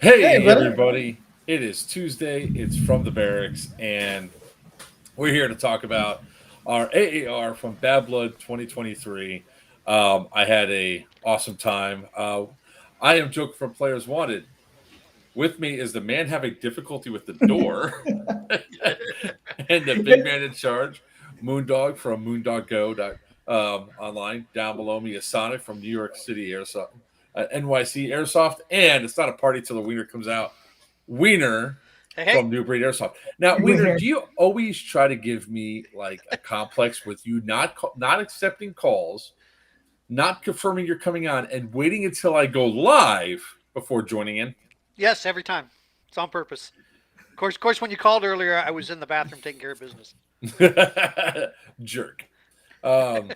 Hey, Hey, buddy. everybody. It is Tuesday. It's from the barracks, and we're here to talk about our AAR from Bad Blood 2023. I had a awesome time. I am Joker from Players Wanted. With me is the man having difficulty with the door and the big man in charge, Moondog from Moondog Go online. Down below me is Sonic from New York City Airsoft, NYC Airsoft, and it's not a party till the wiener comes out. Weiner Hey, hey. from New Breed Airsoft. Now, Weiner, Weird. do you always try to give me like a complex with you not accepting calls, not confirming you're coming on, and waiting until I go live before joining in? Yes, every time. It's on purpose. Of course, when you called earlier, I was in the bathroom taking care of business. Jerk. Um,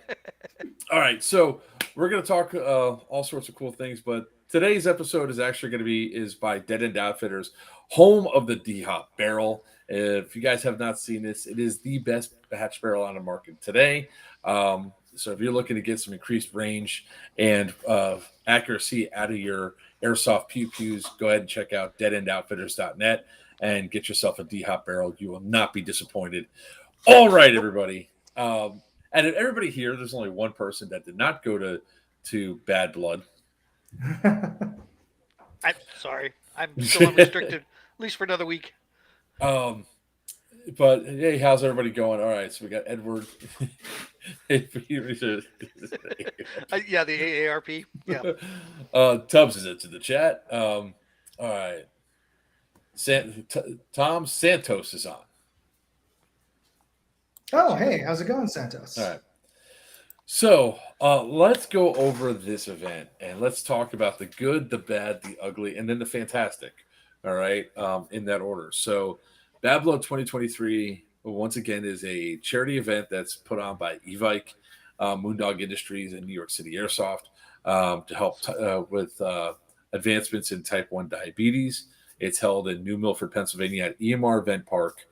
all right, so we're going to talk all sorts of cool things, but today's episode is actually going to be is by Dead End Outfitters, home of the D-Hop barrel. If you guys have not seen this, it is the best hatch barrel on the market today. So if you're looking to get some increased range and accuracy out of your airsoft pew-pews, go ahead and check out deadendoutfitters.net and get yourself a D-Hop barrel. You will not be disappointed. All right, everybody. And everybody here, there's only one person that did not go to Bad Blood. I'm sorry. I'm still unrestricted, at least for another week. But hey, how's everybody going? All right, so we got Edward. Yeah, the AARP. Yeah. Tubbs is into the chat. All right, Tom Santos is on. Oh, hey, how's it going, Santos? All right. So let's go over this event and let's talk about the good, the bad, the ugly, and then the fantastic. All right, in that order. So, Bad Blood 2023 once again is a charity event that's put on by Evike, Moondog Industries, and New York City Airsoft to help with advancements in Type 1 diabetes. It's held in New Milford, Pennsylvania at EMR Event Park.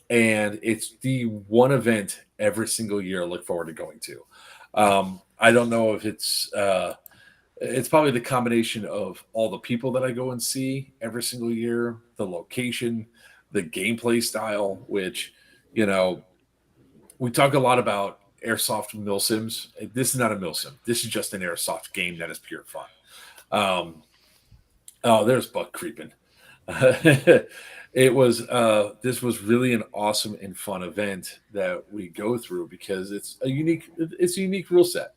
And it's the one event every single year I look forward to going to. I don't know if it's probably the combination of all the people that I go and see every single year, the location, the gameplay style, which, we talk a lot about airsoft milsims. This is not a milsim. This is just an airsoft game that is pure fun. There's Buck creeping. This was really an awesome and fun event that we go through because it's a unique rule set.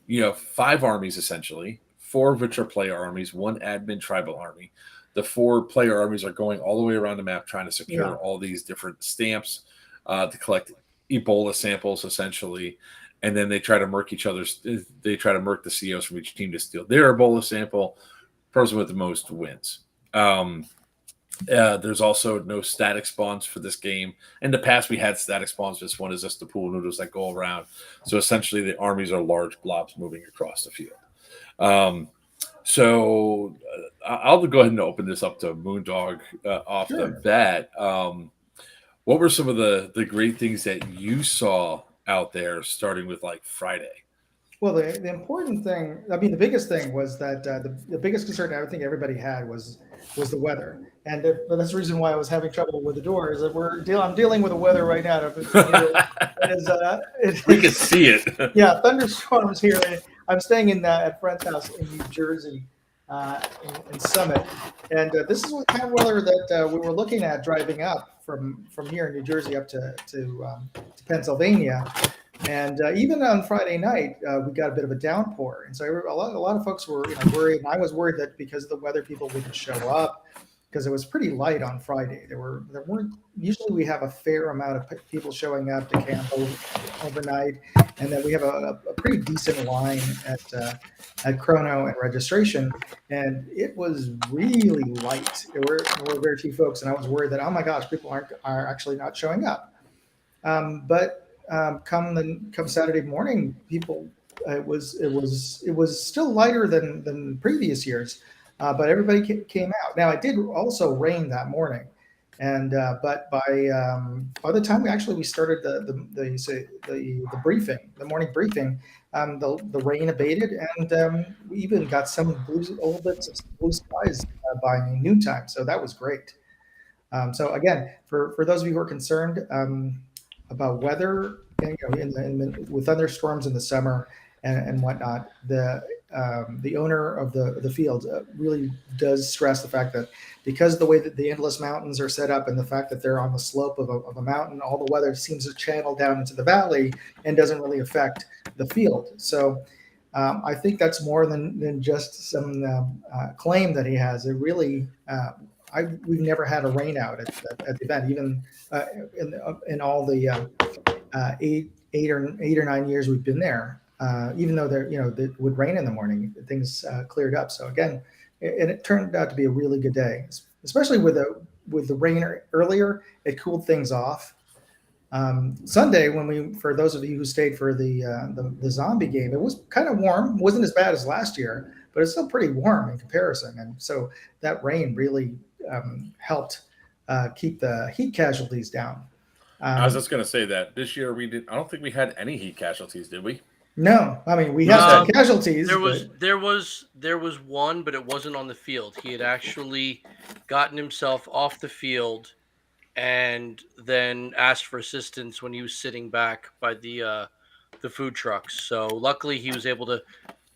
You have 5 armies essentially, 4 of which are player armies, 1 admin tribal army. The 4 player armies are going all the way around the map trying to secure all these different stamps to collect Ebola samples essentially, and then they try to murk each other's. They try to murk the COs from each team to steal their Ebola sample. Person with the most wins. There's also no static spawns for this game. In the past, we had static spawns. This one is just the pool noodles that go around. So essentially, the armies are large blobs moving across the field. I'll go ahead and open this up to Moondog off the bat. What were some of the great things that you saw out there, starting with like Friday? Well, the important thing, I mean, the biggest thing was that the biggest concern I think everybody had was the weather. And that's the reason why I was having trouble with the door is that I'm dealing with the weather right now. We can see it. Yeah, thunderstorms here. I'm staying at friend's house in New Jersey, in Summit, and this is what kind of weather that we were looking at driving up from here in New Jersey up to Pennsylvania. And even on Friday night, we got a bit of a downpour, and so a lot of folks were worried, and I was worried that because of the weather, people wouldn't show up because it was pretty light on Friday. There weren't usually we have a fair amount of people showing up to camp overnight, and then we have a pretty decent line at Chrono and registration, and it was really light. There were very few folks, and I was worried that oh my gosh, people are actually not showing up, but. Come Saturday morning, people it was still lighter than previous years, but everybody came out. Now it did also rain that morning, and but by the time we started the briefing, the morning briefing, the rain abated, and we even got some little bits of blue skies by noontime. So that was great. So again, for those of you who are concerned about weather, and, with thunderstorms in the summer and whatnot, the owner of the field really does stress the fact that because of the way that the Endless Mountains are set up and the fact that they're on the slope of a mountain, all the weather seems to channel down into the valley and doesn't really affect the field. So I think that's more than just some claim that he has. It really, we've never had a rain out at the event, even in all the 8 or 9 years we've been there. Even though it would rain in the morning, things cleared up. So again, it turned out to be a really good day, especially with the rain earlier. It cooled things off. Sunday, for those of you who stayed for the zombie game, it was kind of warm. It wasn't as bad as last year, but it's still pretty warm in comparison. And so that rain really helped keep the heat casualties down. I was just going to say that this year I don't think we had any heat casualties, did we? No, I mean we had some casualties. There was one, but it wasn't on the field. He had actually gotten himself off the field and then asked for assistance when he was sitting back by the food trucks. So luckily he was able to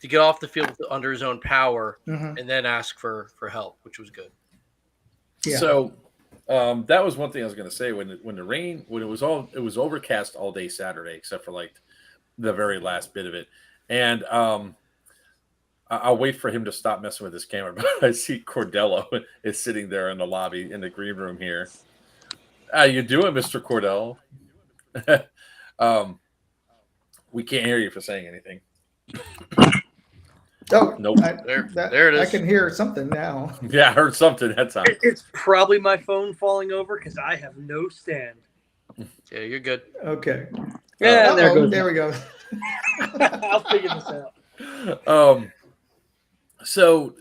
get off the field under his own power and then ask for help, which was good. Yeah. So that was one thing I was going to say when the rain, it was overcast all day Saturday, except for like the very last bit of it. And I'll wait for him to stop messing with his camera, but I see Cordello is sitting there in the lobby in the green room here. How you doing, Mr. Cordell? We can't hear you for saying anything. Oh, nope. There it is. I can hear something now. Yeah, I heard something that time. It's probably my phone falling over because I have no stand. Yeah, you're good. Okay. Yeah, there we go. I'll figure this out. So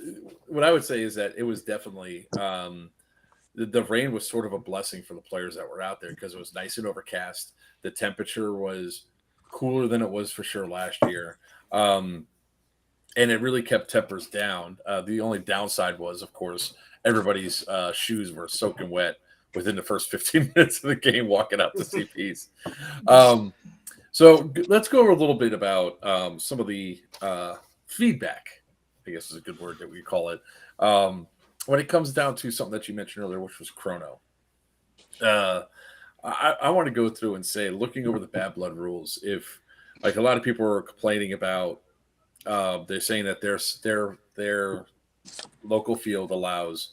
what I would say is that it was definitely the rain was sort of a blessing for the players that were out there because it was nice and overcast. The temperature was cooler than it was for sure last year. And it really kept tempers down. The only downside was, of course, everybody's shoes were soaking wet within the first 15 minutes of the game walking out to CPs. So let's go over a little bit about some of the feedback, I guess is a good word that we call it, when it comes down to something that you mentioned earlier, which was chrono. I want to go through and say, looking over the Bad Blood rules, if like a lot of people are complaining about, they're saying that their local field allows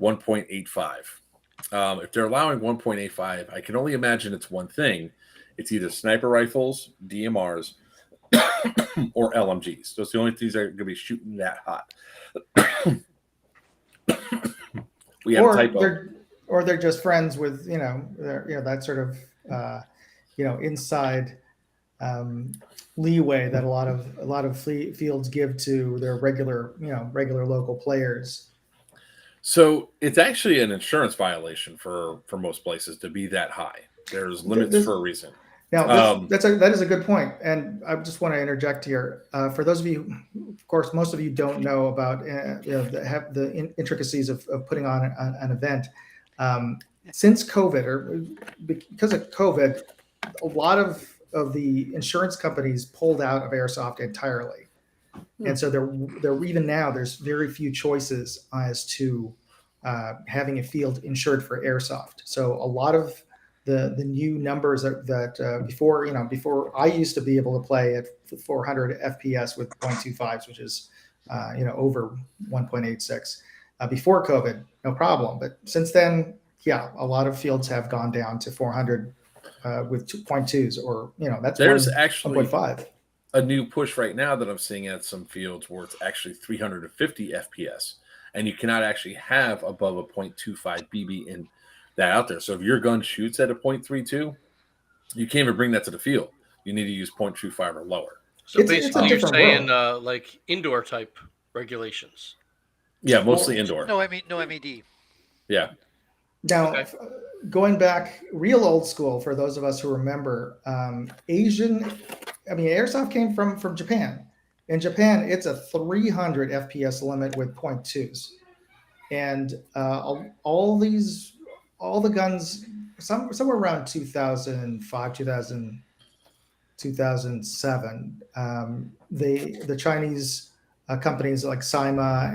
1.85. If they're allowing 1.85, I can only imagine it's one thing. It's either sniper rifles, DMRs, or LMGs. Those are the only things that are going to be shooting that hot. We have a typo. Or they're just friends with that sort of inside leeway that a lot of fields give to their regular local players. So it's actually an insurance violation for most places to be that high. There's limits for a reason. Now that is a good point, and I just want to interject here. For those of you, of course, most of you don't know about the intricacies of putting on an event. Since COVID, or because of COVID, a lot of the insurance companies pulled out of airsoft entirely, and so there even now there's very few choices as to having a field insured for airsoft. So a lot of the new numbers that before I used to be able to play at 400 FPS with 0.25s, which is over 1.86. Before COVID, no problem. But since then, a lot of fields have gone down to 400 with 2.2s, or that's there's actually 1.5. A new push right now that I'm seeing at some fields where it's actually 350 FPS, and you cannot actually have above a 0.25 BB in that out there. So if your gun shoots at a 0.32, you can't even bring that to the field. You need to use 0.25 or lower. So basically, you're saying like indoor type regulations. Yeah, mostly indoor. No MED. Yeah. Now, going back real old school, for those of us who remember, Asian I mean, airsoft came from Japan. In Japan, it's a 300 FPS limit with .2s, and all the guns, somewhere around 2005, 2007, the Chinese companies like Sima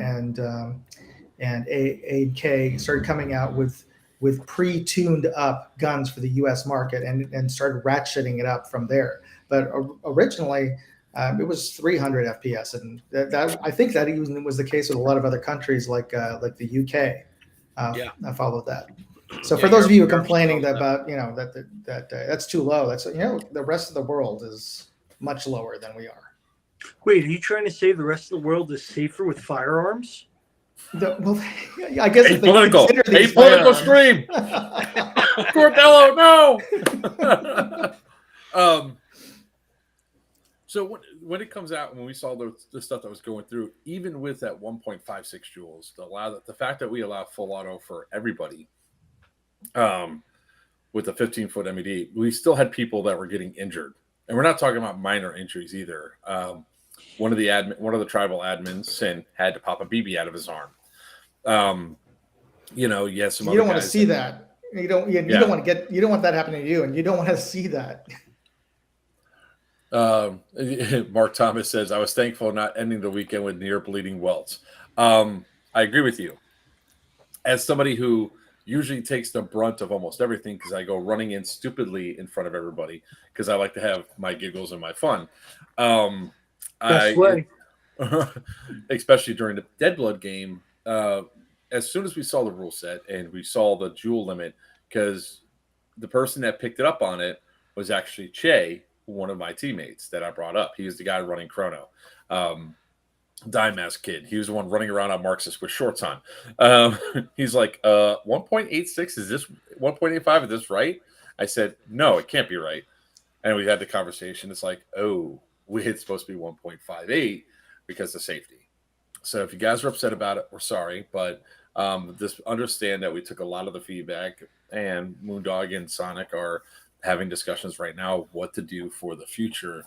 and AAK started coming out with pre-tuned up guns for the U.S. market and started ratcheting it up from there. But originally, it was 300 FPS, and that I think that even was the case with a lot of other countries like the UK. Yeah. Followed that. So Yeah, for those of you who are Europe complaining follows that. about that's too low, that's the rest of the world is much lower than we are. Wait, are you trying to say the rest of the world is safer with firearms? Well, I guess if they Apolitical. consider these Apolitical firearms. stream. Cordello, no. So when it comes out, when we saw the stuff that was going through, even with that 1.56 joules, the fact that we allow full auto for everybody, with a 15-foot MED, we still had people that were getting injured, and we're not talking about minor injuries either. One of the tribal admins had to pop a BB out of his arm. Yes, some You other don't want to guys see that. You don't want that happening to you, and you don't want to see that. Mark Thomas says, I was thankful not ending the weekend with near bleeding welts. I agree with you. As somebody who usually takes the brunt of almost everything because I go running in stupidly in front of everybody because I like to have my giggles and my fun. Best way. Especially during the Dead Blood game, as soon as we saw the rule set and we saw the joule limit, because the person that picked it up on it was actually Che, one of my teammates that I brought up. He was the guy running Chrono. Dime Mask kid. He was the one running around on Marxist with shorts on. He's like, 1.86, is this 1.85? Is this right? I said, no, it can't be right. And we had the conversation. It's like, oh, it's supposed to be 1.58 because of safety. So if you guys are upset about it, we're sorry. But just understand that we took a lot of the feedback, and Moondog and Sonic are having discussions right now of what to do for the future.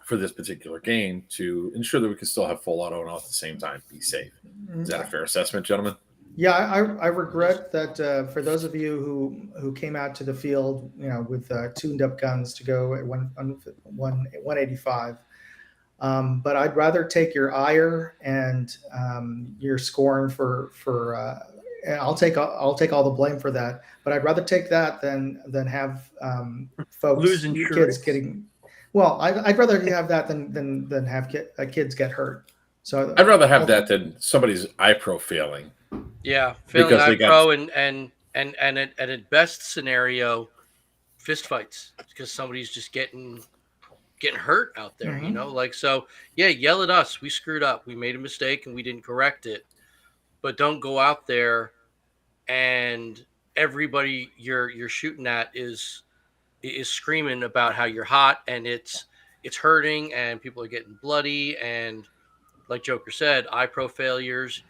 For this particular game to ensure that we can still have full auto and all at the same time be safe. Is that a fair assessment, gentlemen? Yeah, I regret that for those of you who came out to the field, with tuned up guns to go at 185. But I'd rather take your ire and your scorn for and I'll take all the blame for that. But I'd rather take that than have folks, kids getting. Well, I'd rather have that than have kids get hurt. So I'd rather have that than somebody's iPro failing. Yeah, failing Because they got- iPro and at best scenario, fist fights because somebody's just getting hurt out there. Mhm. So yeah, yell at us. We screwed up. We made a mistake and we didn't correct it. But don't go out there and everybody you're shooting at is screaming about how you're hot and it's hurting and people are getting bloody, and like Joker said, eye pro failures,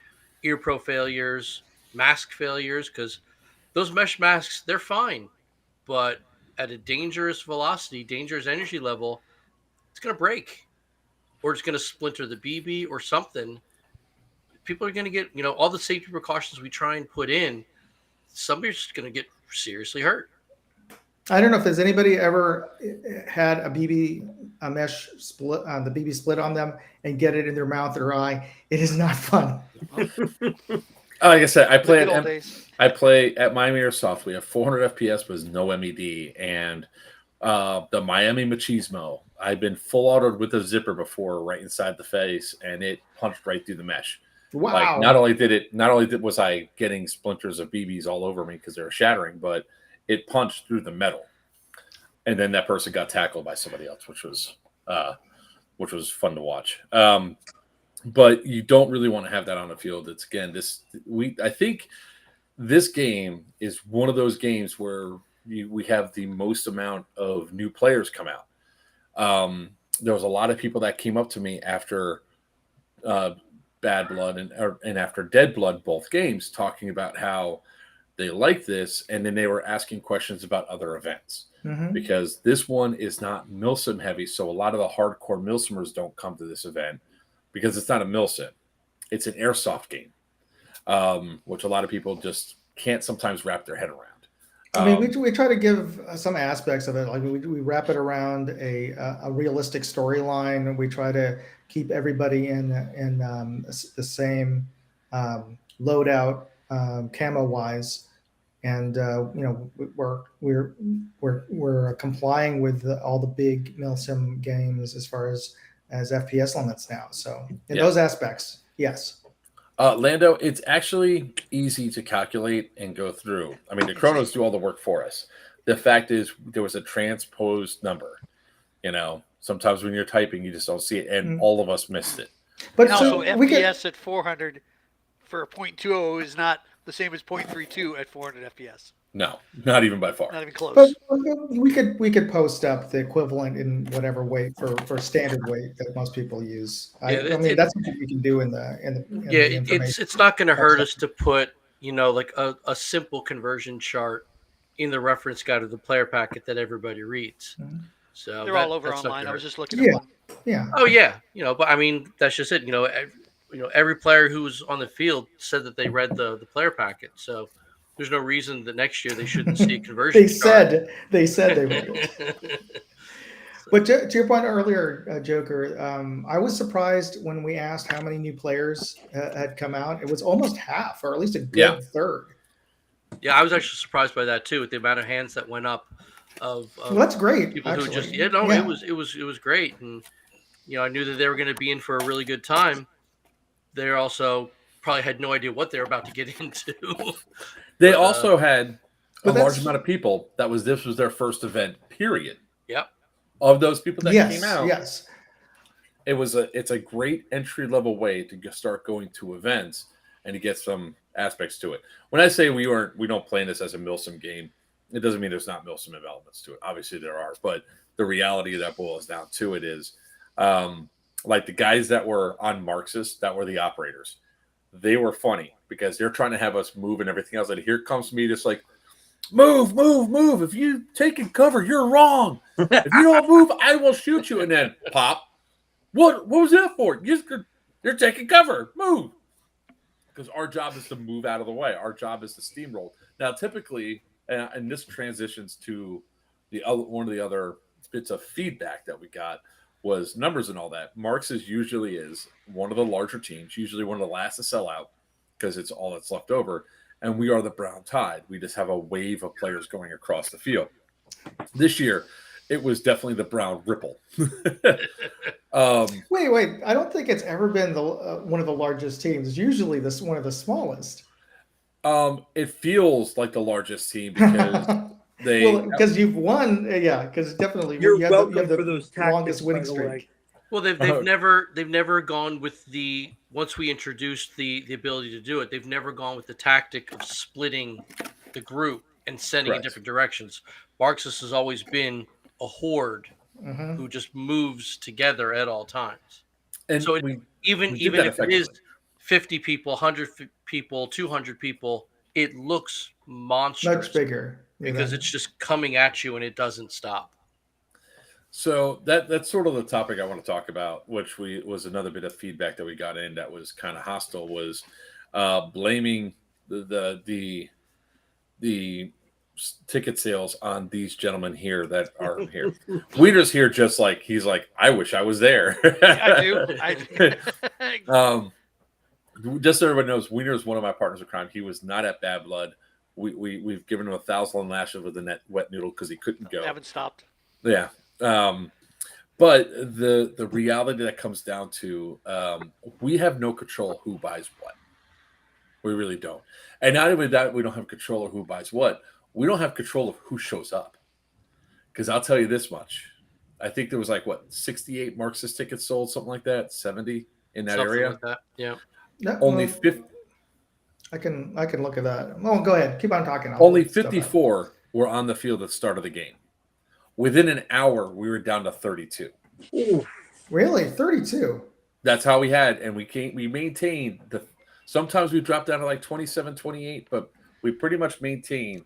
ear pro failures, mask failures, because those mesh masks, they're fine, but at a dangerous velocity, dangerous energy level, it's going to break or it's going to splinter the BB or something. People are going to get, all the safety precautions we try and put in, somebody's going to get seriously hurt. I don't know if there's anybody ever had a mesh split, the BB split on them and get it in their mouth or eye. It is not fun. Like I said, I The good old days. play at Miami Airsoft. We have 400 FPS with no MED, and the Miami Machismo. I've been full autoed with a zipper before, right inside the face, and it punched right through the mesh. Wow! Like not only was I getting splinters of BBs all over me because they were shattering, but it punched through the metal, and then that person got tackled by somebody else, which was fun to watch. But you don't really want to have that on the field. It's I think this game is one of those games where we have the most amount of new players come out. There was a lot of people that came up to me after Bad Blood and after Dead Blood, both games, talking about how they liked this, and then they were asking questions about other events Hmm. because this one is not milsim heavy. So a lot of the hardcore milsimers don't come to this event because it's not a milsim; it's an airsoft game, which a lot of people just can't sometimes wrap their head around. I mean, we try to give some aspects of it. Like we wrap it around a realistic storyline. We try to keep everybody in the same loadout camo wise, and we're complying with all the big milsim games as far as FPS limits now. So in those aspects, yes. Lando, it's actually easy to calculate and go through. I mean, the chronos do all the work for us. The fact is, there was a transposed number. Sometimes when you're typing, you just don't see it, and all of us missed it. But And also, so we FPS at 400 for a .20 is not the same as .32 at 400 FPS. No, not even by far. Not even close. But we could post up the equivalent in whatever weight for standard weight that most people use. I mean that's what we can do in the the information. it's not going to hurt us to put like a simple conversion chart in the reference guide of the player packet that everybody reads. So they're all over online. I was just looking Yeah. at one. Yeah. Oh yeah, but I mean that's just it. Every player who was on the field said that they read the player packet. So there's no reason that next year they shouldn't see a conversion. They said they read it. But to your point earlier, Joker, I was surprised when we asked how many new players had come out. It was almost half, or at least a good third. Yeah, I was actually surprised by that too, with the amount of hands that went up. Well, that's great. People actually. who just it was great, and I knew that they were going to be in for a really good time. They also probably had no idea what they were about to get into. They also had a large amount of people this was their first event, period. Yep. Of those people that came out. Yes. It's a great entry level way to start going to events and to get some aspects to it. When I say we don't play this as a milsim game, it doesn't mean there's not milsim elements to it. Obviously there are, but the reality that boils down to it is like the guys that were on Marxist, that were the operators. They were funny because they're trying to have us move and everything else. And here comes me just like, move. If you take cover, you're wrong. If you don't move, I will shoot you. And then pop. What was that for? You're taking cover. Move. Because our job is to move out of the way. Our job is to steamroll. Now, typically, and this transitions to one of the other bits of feedback that we got was numbers and all that. Marx's usually is one of the larger teams, usually one of the last to sell out because it's all that's left over. And we are the brown tide. We just have a wave of players going across the field. This year, it was definitely the brown ripple. Wait! I don't think it's ever been one of the largest teams. It's usually one of the smallest. It feels like the largest team because because you've won. Yeah, because definitely you're welcome you have for the those tactics, longest winning streak. Well, they've never gone with the once we introduced the ability to do it. They've never gone with the tactic of splitting the group and sending in different directions. Marxist has always been a horde who just moves together at all times. And so even if it is 50 people, 100 people, 200 people, it looks monstrous. Much bigger. Because it's just coming at you and it doesn't stop. So that's sort of the topic I want to talk about, which was another bit of feedback that we got in that was kind of hostile, was blaming the ticket sales on these gentlemen here that are here. Weiner's here just like he's like, I wish I was there. I do. Just so everybody knows, Weiner is one of my partners in crime. He was not at Bad Blood. We've given him 1,000 lashes with a wet noodle because he couldn't go. I haven't stopped. Yeah. But the reality that comes down to we have no control who buys what. We really don't. And not only that, we don't have control of who buys what. We don't have control of who shows up. Because I'll tell you this much. I think there was 68 Marxist tickets sold, something like that, 70 in that area. Like that. Yeah. Only 50. I can look at that. Oh, go ahead. Keep on talking. Only 54 were on the field at the start of the game. Within an hour, we were down to 32. Ooh, really? 32? That's how we had, and we maintained sometimes we dropped down to 27, 28, but we pretty much maintained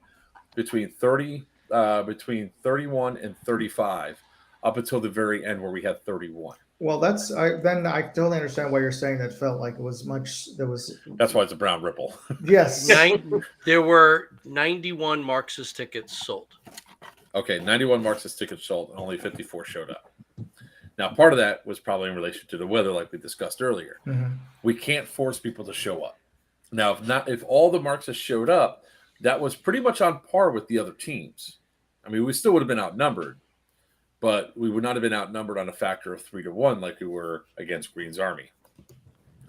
between 31 and 35 up until the very end where we had 31. Well, then I totally understand why you're saying that felt like it was much. There was That's why it's a brown ripple. yes. There were 91 Marxist tickets sold. Okay, 91 Marxist tickets sold and only 54 showed up. Now, part of that was probably in relation to the weather, like we discussed earlier. Mhm. We can't force people to show up. Now, if all the Marxists showed up, that was pretty much on par with the other teams. I mean, we still would have been outnumbered, but we would not have been outnumbered on a factor of 3-1 like we were against Green's Army.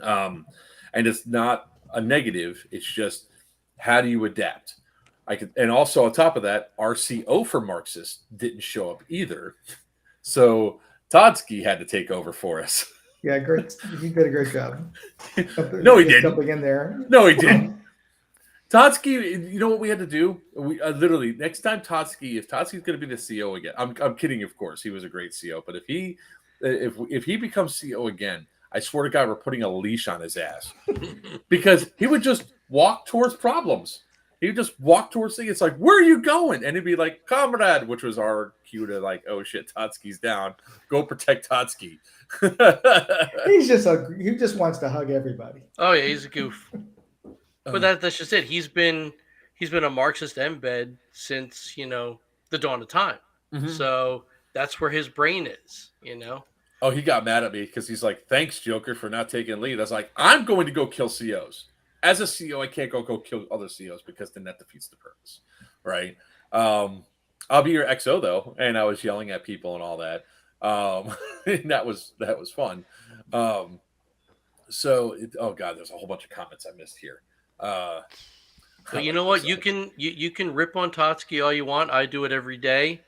And it's not a negative. It's just, how do you adapt? And also on top of that, RCO for Marxists didn't show up either. So Todsky had to take over for us. Yeah, great. He did a great job. No, he didn't. Jumping in there. No, he didn't. Todsky, you know what we had to do? We literally next time if Todsky's going to be the CO again, I'm kidding, of course. He was a great CO, but if he becomes CO again, I swear to God, we're putting a leash on his ass because he would just walk towards problems. He would just walk towards things. It's like, where are you going? And he'd be like, comrade, which was our cue to like, oh shit, Todsky's down. Go protect Todsky. He just wants to hug everybody. Oh yeah, he's a goof. But that's just it. He's been a Marxist embed since, the dawn of time. Mhm. So that's where his brain is, Oh, he got mad at me because he's like, thanks, Joker, for not taking lead. I was like, I'm going to go kill COs. As a CO, I can't go kill other COs because then that defeats the purpose, right? I'll be your XO, though. And I was yelling at people and all that. And that was fun. Oh, God, there's a whole bunch of comments I missed here. But you know what? You can rip on Totsky all you want. I do it every day.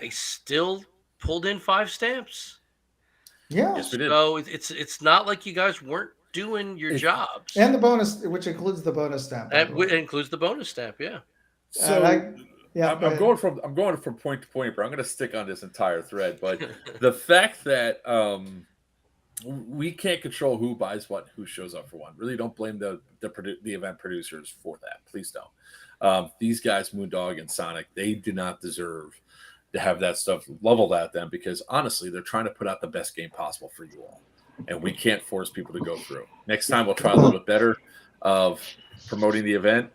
They still pulled in 5 stamps. Yeah. Yes, we did. So it's not like you guys weren't doing your jobs. And the bonus, which includes the bonus stamp. That includes the bonus stamp, yeah. So I'm going going from point to point, but I'm going to stick on this entire thread. But the fact that we can't control who buys what, who shows up for one. Really, don't blame the event producers for that. Please don't. These guys, Moondog and Sonic, they do not deserve to have that stuff leveled at them because honestly, they're trying to put out the best game possible for you all, and we can't force people to go through. Next time, we'll try a little bit better of promoting the event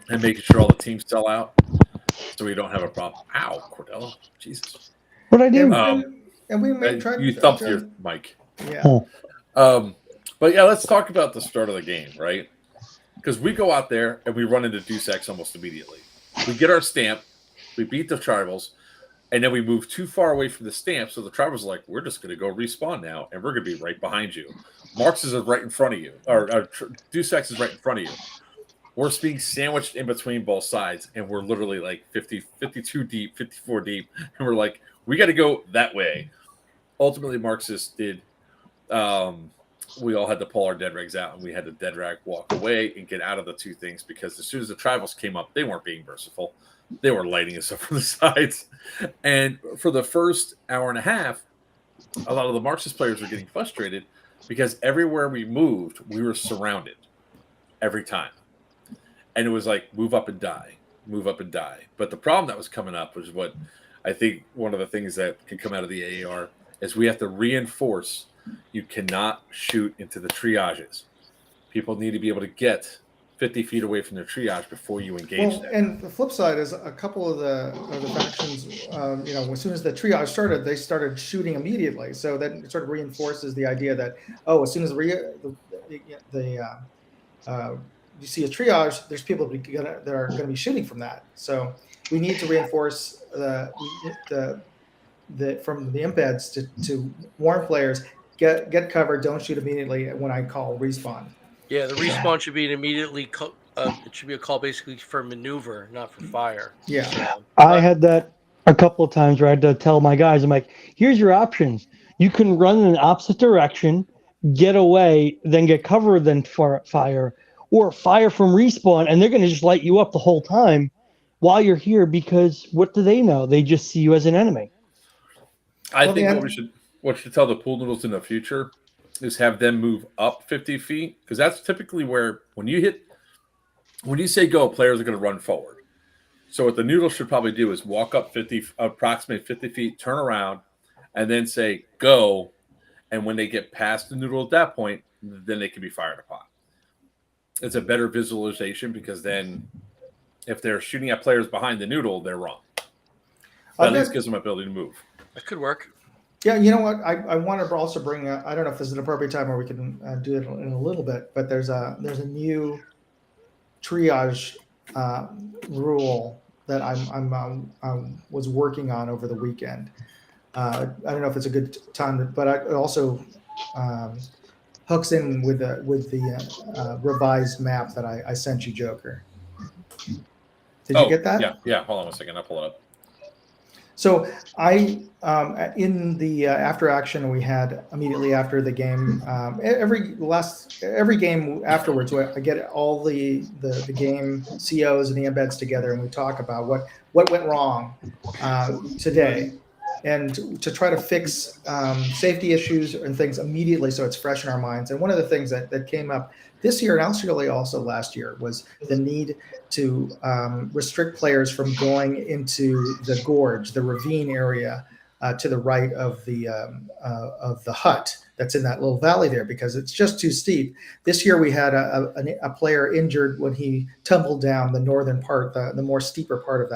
and making sure all the teams sell out, so we don't have a problem. Ow, Cordello, Jesus! What I do? And we may try. You thumped your mic. Yeah. But yeah, let's talk about the start of the game, right? Because we go out there and we run into Deus Ex almost immediately. We get our stamp, we beat the tribals, and then we move too far away from the stamp, so the tribals are like, we're just going to go respawn now, and we're going to be right behind you. Marx's is right in front of you, or Deus Ex is right in front of you. We're being sandwiched in between both sides, and we're literally like 52 deep, 54 deep, and we're like, we got to go that way. Ultimately, Marxist did. We all had to pull our dead rags out, and we had to dead rag walk away and get out of the two things because as soon as the tribals came up, they weren't being merciful. They were lighting us up from the sides. And for the first hour and a half, a lot of the Marxist players were getting frustrated because everywhere we moved, we were surrounded every time. And it was like, move up and die, move up and die. But the problem that was coming up was what I think one of the things that can come out of the AAR is we have to reinforce you cannot shoot into the triages. People need to be able to get 50 feet away from their triage before you engage them. And the flip side is a couple of the factions, as soon as the triage started, they started shooting immediately. So that sort of reinforces the idea that, as soon as you see a triage, there's people that are going to be shooting from that. So we need to reinforce from the embeds to warn players, get cover, don't shoot immediately when I call respawn. Yeah, the respawn should be an immediately. It should be a call basically for maneuver, not for fire. Yeah. So, I had that a couple of times where I had to tell my guys, I'm like, here's your options. You can run in an opposite direction, get away, then get cover, then fire, or fire from respawn, and they're going to just light you up the whole time while you're here because what do they know? They just see you as an enemy. I think what we should tell the pool noodles in the future is have them move up 50 feet because that's typically where when you hit when you say go, players are going to run forward. So what the noodle should probably do is walk up approximately 50 feet, turn around, and then say go. And when they get past the noodle at that point, then they can be fired upon. It's a better visualization because then if they're shooting at players behind the noodle, they're wrong. That at least gives them ability to move. That could work. Yeah, you know what? I want to also bring up, I don't know if this is an appropriate time or we can do it in a little bit, but there's a new triage rule that I was working on over the weekend. I don't know if it's a good time, but it also hooks in with the revised map that I sent you, Joker. Did you get that? Yeah. Hold on a second. I'll pull it up. So I, in the after action we had immediately after the game, every game afterwards, I get all the game COs and the embeds together, and we talk about what went wrong today, and to try to fix safety issues and things immediately so it's fresh in our minds. And one of the things that came up this year, and also last year, was the need to restrict players from going into the gorge, the ravine area to the right of the hut that's in that little valley there, because it's just too steep. This year we had a player injured when he tumbled down the northern part, the more steeper part of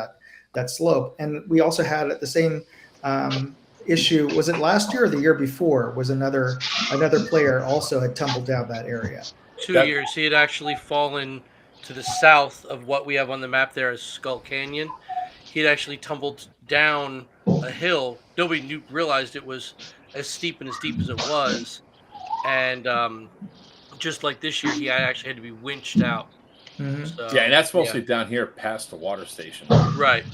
that slope. And we also had the same issue. Was it last year or the year before? Was another player also had tumbled down that area. 2 years. He had actually fallen to the south of what we have on the map there as Skull Canyon. He had actually tumbled down a hill. Nobody realized it was as steep and as deep as it was. And just like this year, he actually had to be winched out. Mm-hmm. So, yeah, and that's mostly down here past the water station. Right.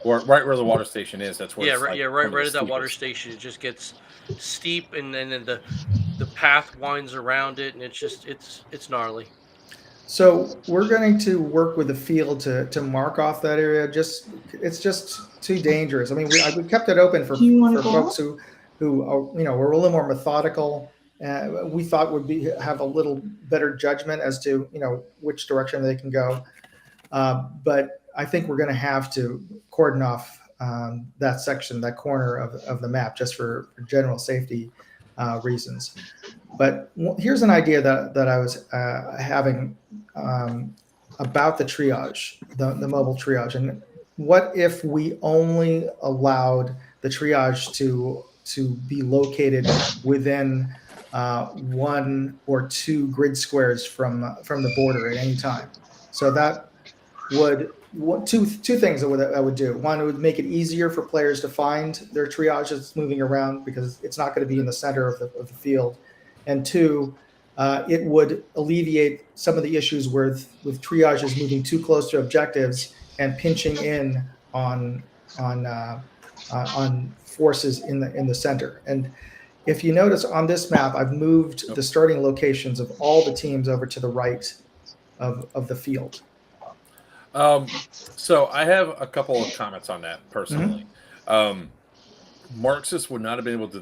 Or right where the water station is. That's where right at that water station. It just gets steep, and then the path winds around it, and it's gnarly. So we're going to work with the field to mark off that area. It's just too dangerous. I mean, we kept it open for folks who were a little more methodical. We thought would have a little better judgment as to which direction they can go. But I think we're going to have to cordon off that section, that corner of the map, just for general safety reasons. But here's an idea that I was having about the triage, the mobile triage. And what if we only allowed the triage to be located within 1 or 2 grid squares from the border at any time? So that would two things that would do. One, it would make it easier for players to find their triages moving around because it's not going to be in the center of the field. And 2, it would alleviate some of the issues with triages moving too close to objectives and pinching in on forces in the center. And if you notice on this map, I've moved the starting locations of all the teams over to the right of the field. So I have a couple of comments on that personally. Marxists would not have been able to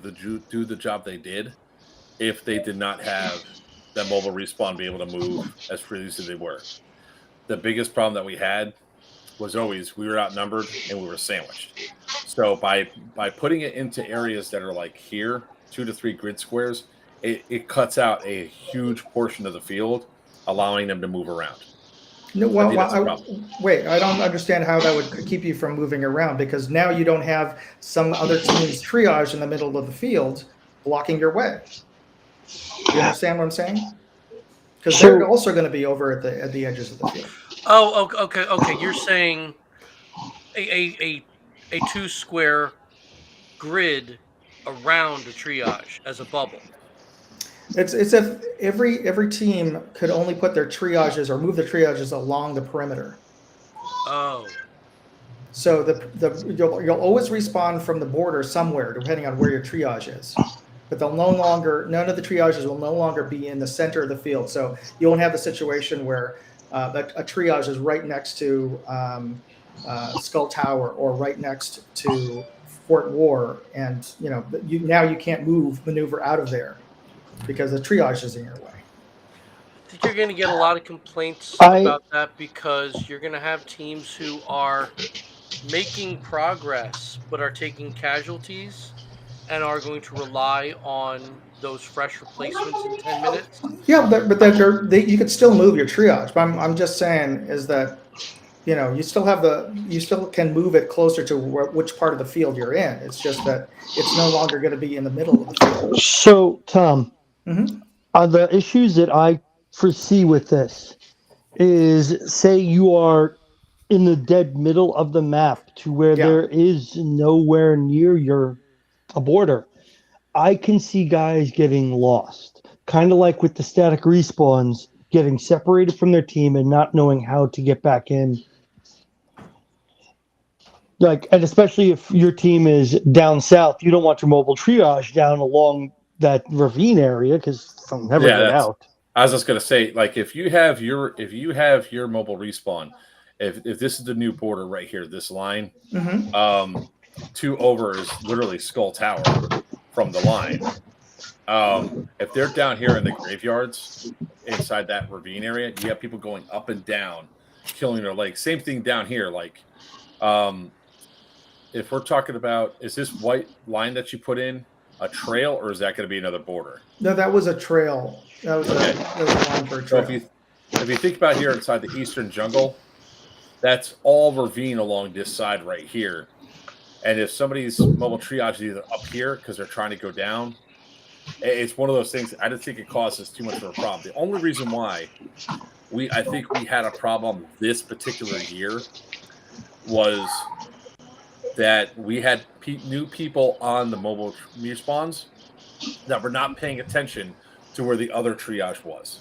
do the job they did if they did not have that mobile respawn be able to move as freely as they were. The biggest problem that we had was always we were outnumbered and we were sandwiched. So by putting it into areas that are like here, 2 to 3 grid squares, it cuts out a huge portion of the field, allowing them to move around. No, wait, I don't understand how that would keep you from moving around, because now you don't have some other team's triage in the middle of the field blocking your way. You understand what I'm saying? Because they're also going to be over at the edges of the field. Oh, okay. You're saying a 2-square grid around the triage as a bubble. It's if every team could only put their triages or move the triages along the perimeter. Oh. So you'll always respawn from the border somewhere, depending on where your triage is. But none of the triages will no longer be in the center of the field. So you won't have the situation where a triage is right next to Skull Tower or right next to Fort War, and now you can't maneuver out of there because the triage is in your way. think you're going to get a lot of complaints I- about that because you're going to have teams who are making progress but are taking casualties and are going to rely on those fresh replacements in 10 minutes. Yeah, but you could still move your triage. But I'm just saying is that you still you still can move it closer to which part of the field you're in. It's just that it's no longer going to be in the middle of the field. So, Tom, Mm-hmm. the issues that I foresee with this is, say you are in the dead middle of the map to where Yeah. there is nowhere near a border. I can see guys getting lost, kind of like with the static respawns, getting separated from their team and not knowing how to get back in. Like, and especially if your team is down south, you don't want your mobile triage down along that ravine area because they'll never Yeah, get that's. out. I was just gonna say, like, if you have your mobile respawn, if this is the new border right here, this line, Mm-hmm. 2 over is literally Skull Tower from the line. If they're down here in the graveyards inside that ravine area, you have people going up and down, killing their legs. Same thing down here. Like, if we're talking about, is this white line that you put in a trail, or is that going to be another border? No, that was a trail. That was Okay. a line for a So trail. if you think about here inside the eastern jungle, that's all ravine along this side right here. And if somebody's mobile triage is either up here because they're trying to go down, it's one of those things. I don't think it causes too much of a problem. The only reason why I think we had a problem this particular year was that we had new people on the mobile respawns that were not paying attention to where the other triage was,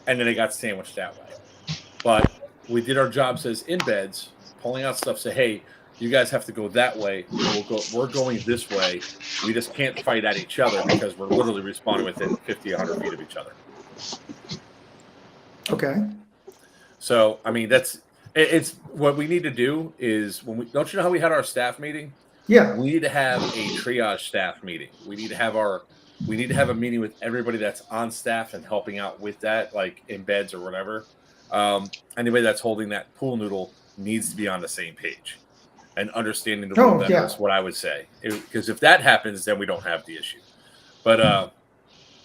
and then they got sandwiched that way. But we did our jobs as embeds, pulling out stuff. Say, hey, you guys have to go that way. We're going this way. We just can't fight at each other because we're literally respawning within 50, 100 feet of each other. Okay. So, I mean, it's what we need to do is don't you know how we had our staff meeting? Yeah. We need to have a triage staff meeting. We need to have a meeting with everybody that's on staff and helping out with that, like embeds or whatever. Anybody that's holding that pool noodle needs to be on the same page and understanding the rule better is what I would say. Because if that happens, then we don't have the issue. But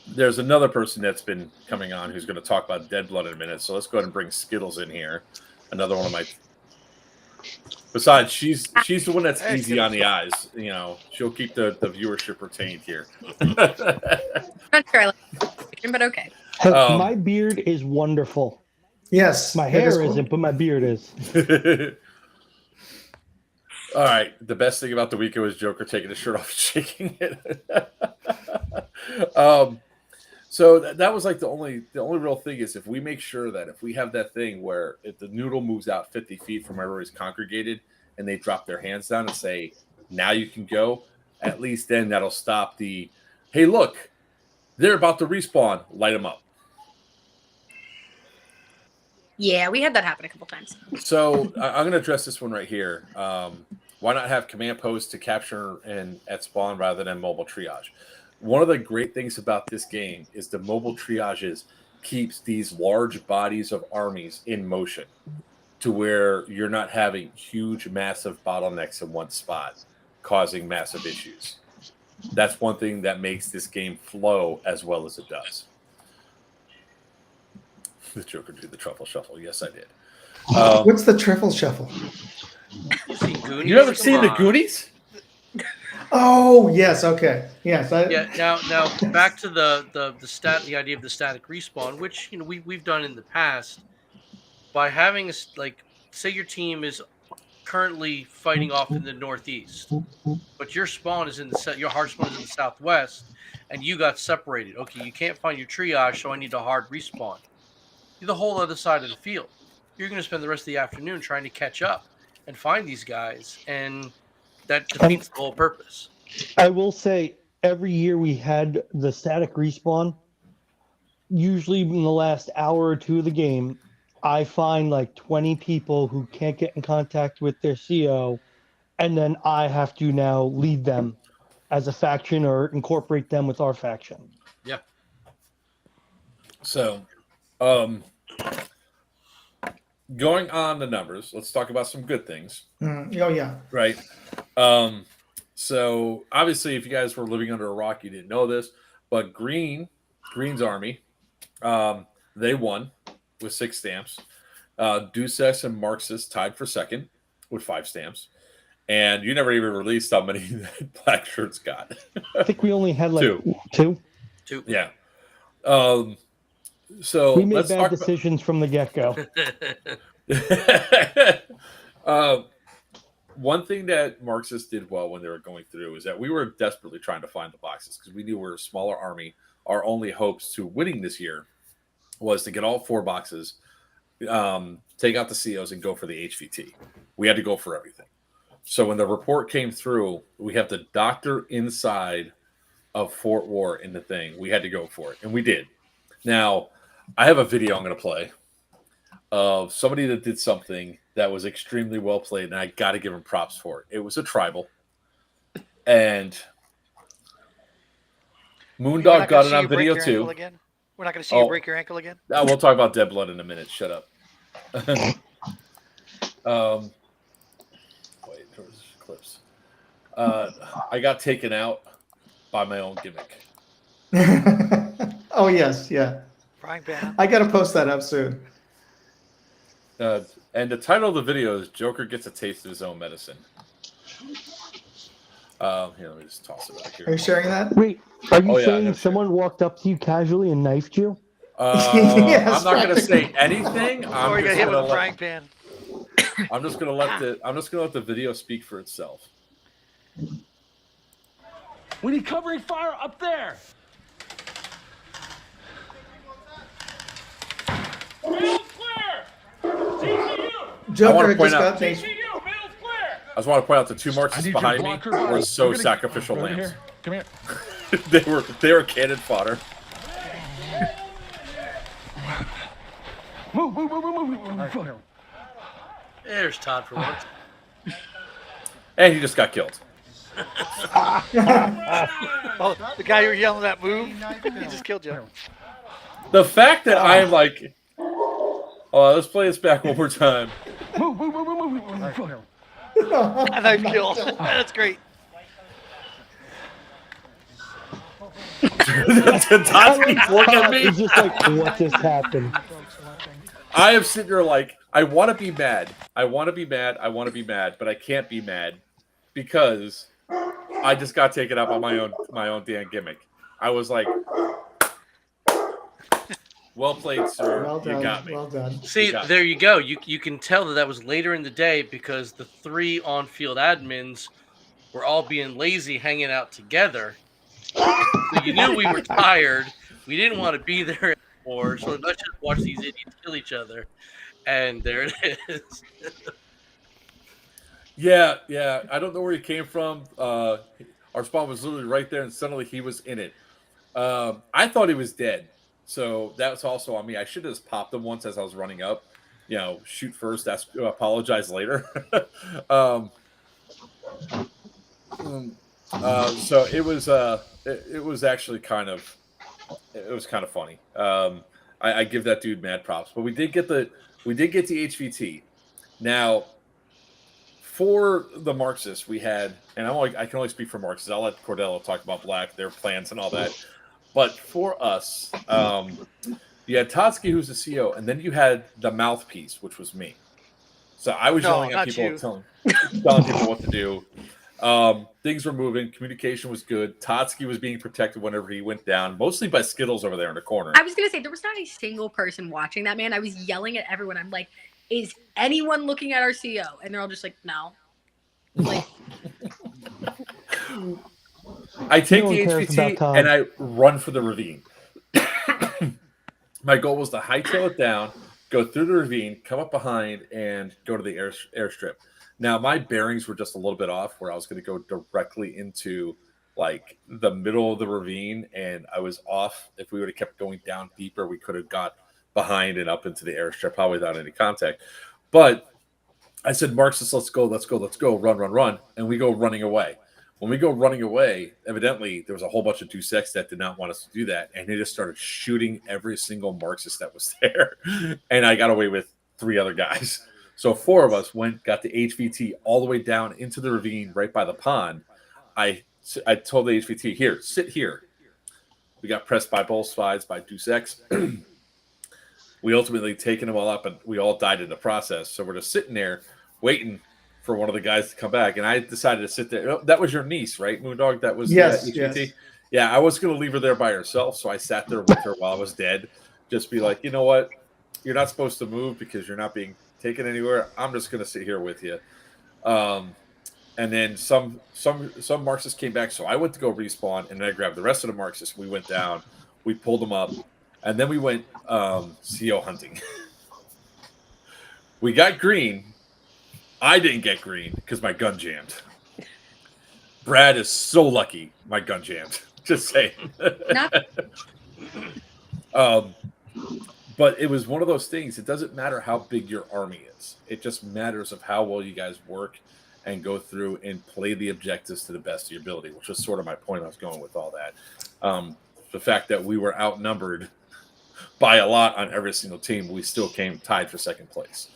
there's another person that's been coming on who's going to talk about Dead Blood in a minute. So let's go ahead and bring Skittles in here. Another one of my. Besides, she's the one that's easy on the eyes. You know, she'll keep the viewership retained here. Not sure I like it, but okay. My beard is wonderful. Yes. My hair isn't, but my beard is. All right. The best thing about the weekend was Joker taking his shirt off and shaking it. So that was like the only real thing is if we make sure that if we have that thing where if the noodle moves out 50 feet from where everybody's congregated and they drop their hands down and say, now you can go, at least then that'll stop the, hey, look, they're about to respawn, light them up. Yeah, we had that happen a couple times. So I'm going to address this one right here. Why not have command posts to capture and at spawn rather than mobile triage? One of the great things about this game is the mobile triages keeps these large bodies of armies in motion to where you're not having huge, massive bottlenecks in one spot, causing massive issues. That's one thing that makes this game flow as well as it does. The Joker did the truffle shuffle. Yes, I did. What's the truffle shuffle? You ever seen the Goonies? Oh yes, okay, yes. Now back to the idea of the static respawn, which we've done in the past by having say your team is currently fighting off in the northeast, but your spawn is your hard spawn is in the southwest, and you got separated. Okay, you can't find your triage, so I need a hard respawn. You're the whole other side of the field. You're going to spend the rest of the afternoon trying to catch up and find these guys, and that defeats the whole purpose. I will say every year we had the static respawn. Usually in the last hour or two of the game, I find like 20 people who can't get in contact with their CO, and then I have to now lead them as a faction or incorporate them with our faction. Yeah. So Going on the numbers, let's talk about some good things. Oh yeah. Right. So obviously, if you guys were living under a rock, you didn't know this, but Green's army, they won with 6 stamps. Dusex and Marxist tied for second with 5 stamps. And you never even released how many that Black Shirts got. I think we only had like 2. Yeah. So We made let's bad talk decisions from the get-go. One thing that Marxists did well when they were going through is that we were desperately trying to find the boxes because we knew we were a smaller army. Our only hopes to winning this year was to get all 4 boxes, take out the COs, and go for the HVT. We had to go for everything. So when the report came through, we have the doctor inside of Fort War in the thing. We had to go for it, and we did. Now, I have a video I'm going to play of somebody that did something that was extremely well played, and I got to give him props for it. It was a tribal, and Moondog got it on video too. We're not going to see you break your ankle again. We'll talk about dead blood in a minute. Shut up. Wait, there's clips. I got taken out by my own gimmick. Oh yes, yeah. Frying pan. I gotta post that up soon. And the title of the video is "Joker Gets a Taste of His Own Medicine." Here, let me just toss it back here. Are you sharing that? Wait, are you yeah, saying no, someone walked up to you casually and knifed you? Yes, I'm not going to say anything. Or you got hit with a frying pan. I'm just going to let the video speak for itself. We need covering fire up there. Middle's clear. TCU. Joker just got things. TCU. Middle's clear. I just want to point out the 2 Marxists behind me were so sacrificial lambs. Come here. they were cannon fodder. Move. There's Todd for once. And he just got killed. Oh, the guy you were yelling at, move. He just killed you. The fact that I'm like, let's play this back one more time. Move. A knife kill. That's great. Todd keeps looking at me. It's just like, what just happened? I am sitting there like, I want to be mad. I want to be mad, but I can't be mad because I just got taken out by my own damn gimmick. I was like, well played, sir. Well done. You got me. Well done. See, there you go. You can tell that was later in the day because the 3 on-field admins were all being lazy, hanging out together. So you knew we were tired. We didn't want to be there anymore. So let's just watch these idiots kill each other. And there it is. Yeah. I don't know where he came from. Our spawn was literally right there, and suddenly he was in it. I thought he was dead. So that's also on me. I should have just popped him once as I was running up. Shoot first, apologize later. So it was actually kind of funny. I give that dude mad props, but we did get the HVT. Now, for the Marxists, we had, and I can only speak for Marxists. I'll let Cordello talk about Black, their plans, and all that. But for us, you had Totsky, who's the CO, and then you had the mouthpiece, which was me. So I was yelling at people, telling people what to do. Things were moving. Communication was good. Totsky was being protected whenever he went down, mostly by Skittles over there in the corner. I was going to say, there was not a single person watching that, man. I was yelling at everyone. I'm like, is anyone looking at our CO? And they're all just like, no. Like, I take the HVT and I run for the ravine. My goal was to hightail it down, go through the ravine, come up behind, and go to the airstrip. Now, my bearings were just a little bit off where I was going to go directly into like the middle of the ravine, and I was off. If we would have kept going down deeper, we could have got behind and up into the airstrip, probably without any contact. But I said, Marxists, let's go, run. And we go running away. When we go running away, evidently there was a whole bunch of 2-6 that did not want us to do that, and they just started shooting every single Marxist that was there. And I got away with 3 other guys. So 4 of us got the HVT all the way down into the ravine right by the pond. I told the HVT, here, sit here. We got pressed by both sides by 2-6. We ultimately taken them all up, and we all died in the process. So we're just sitting there waiting for one of the guys to come back, and I decided to sit there. That was your niece, right, Moondog? That was Yes, HVT? yes. Yeah, I was going to leave her there by herself, so I sat there with her while I was dead. Just be like, you know what? You're not supposed to move because you're not being taken anywhere. I'm just going to sit here with you. And then some Marxists came back, so I went to go respawn, and then I grabbed the rest of the Marxists. We went down, we pulled them up, and then we went CO hunting. We got green. I didn't get green because my gun jammed. Brad is so lucky my gun jammed. Just saying. But it was one of those things. It doesn't matter how big your army is. It just matters of how well you guys work and go through and play the objectives to the best of your ability, which was sort of my point I was going with all that. The fact that we were outnumbered by a lot on every single team, we still came tied for second place.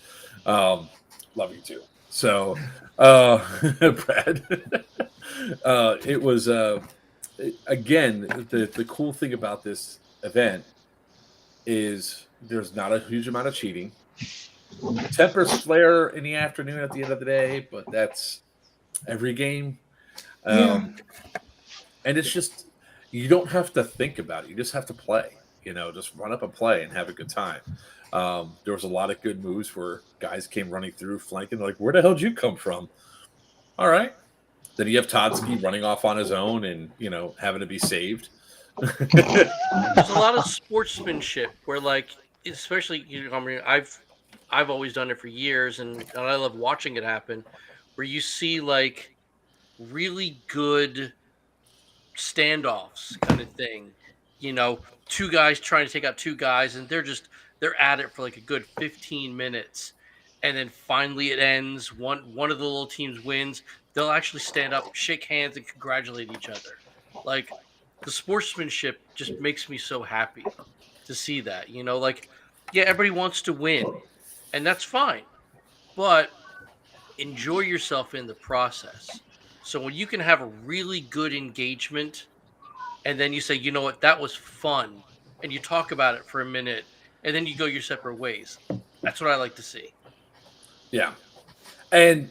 Love you too. So, Brad, it was, again, the cool thing about this event is there's not a huge amount of cheating. Tempers flare in the afternoon at the end of the day, but that's every game. And it's just, you don't have to think about it. You just have to play, just run up and play and have a good time. There was a lot of good moves where guys came running through, flanking, like, where the hell did you come from? All right. Then you have Todsky running off on his own and, having to be saved. There's a lot of sportsmanship where, like, especially, I've always done it for years, and I love watching it happen, where you see, like, really good standoffs kind of thing. 2 guys trying to take out 2 guys, and they're at it for like a good 15 minutes. And then finally it ends. One of the little teams wins. They'll actually stand up, shake hands, and congratulate each other. Like, the sportsmanship just makes me so happy to see that. Like, yeah, everybody wants to win, and that's fine. But enjoy yourself in the process. So when you can have a really good engagement, and then you say, you know what, that was fun, and you talk about it for a minute, and then you go your separate ways. That's what I like to see. Yeah. And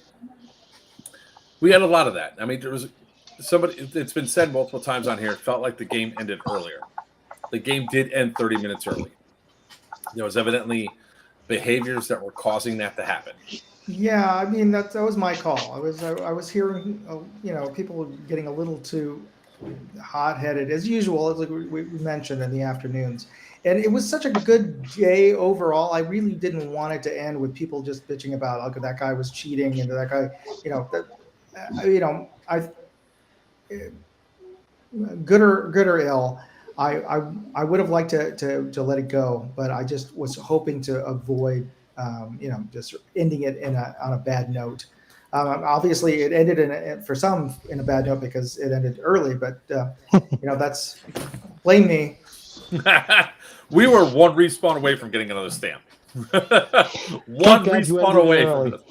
we had a lot of that. I mean, there was somebody, it's been said multiple times on here, it felt like the game ended earlier. The game did end 30 minutes early. There was evidently behaviors that were causing that to happen. Yeah, I mean that was my call. I was hearing people getting a little too hot-headed as usual, as we mentioned in the afternoons, and it was such a good day overall. I really didn't want it to end with people just bitching about, okay, that guy was cheating and that guy, I good or ill. I would have liked to let it go, but I just was hoping to avoid just ending it on a bad note. Obviously, it ended for some in a bad note because it ended early, but that's blame me. We were one respawn away from getting another stamp. One respawn away from it.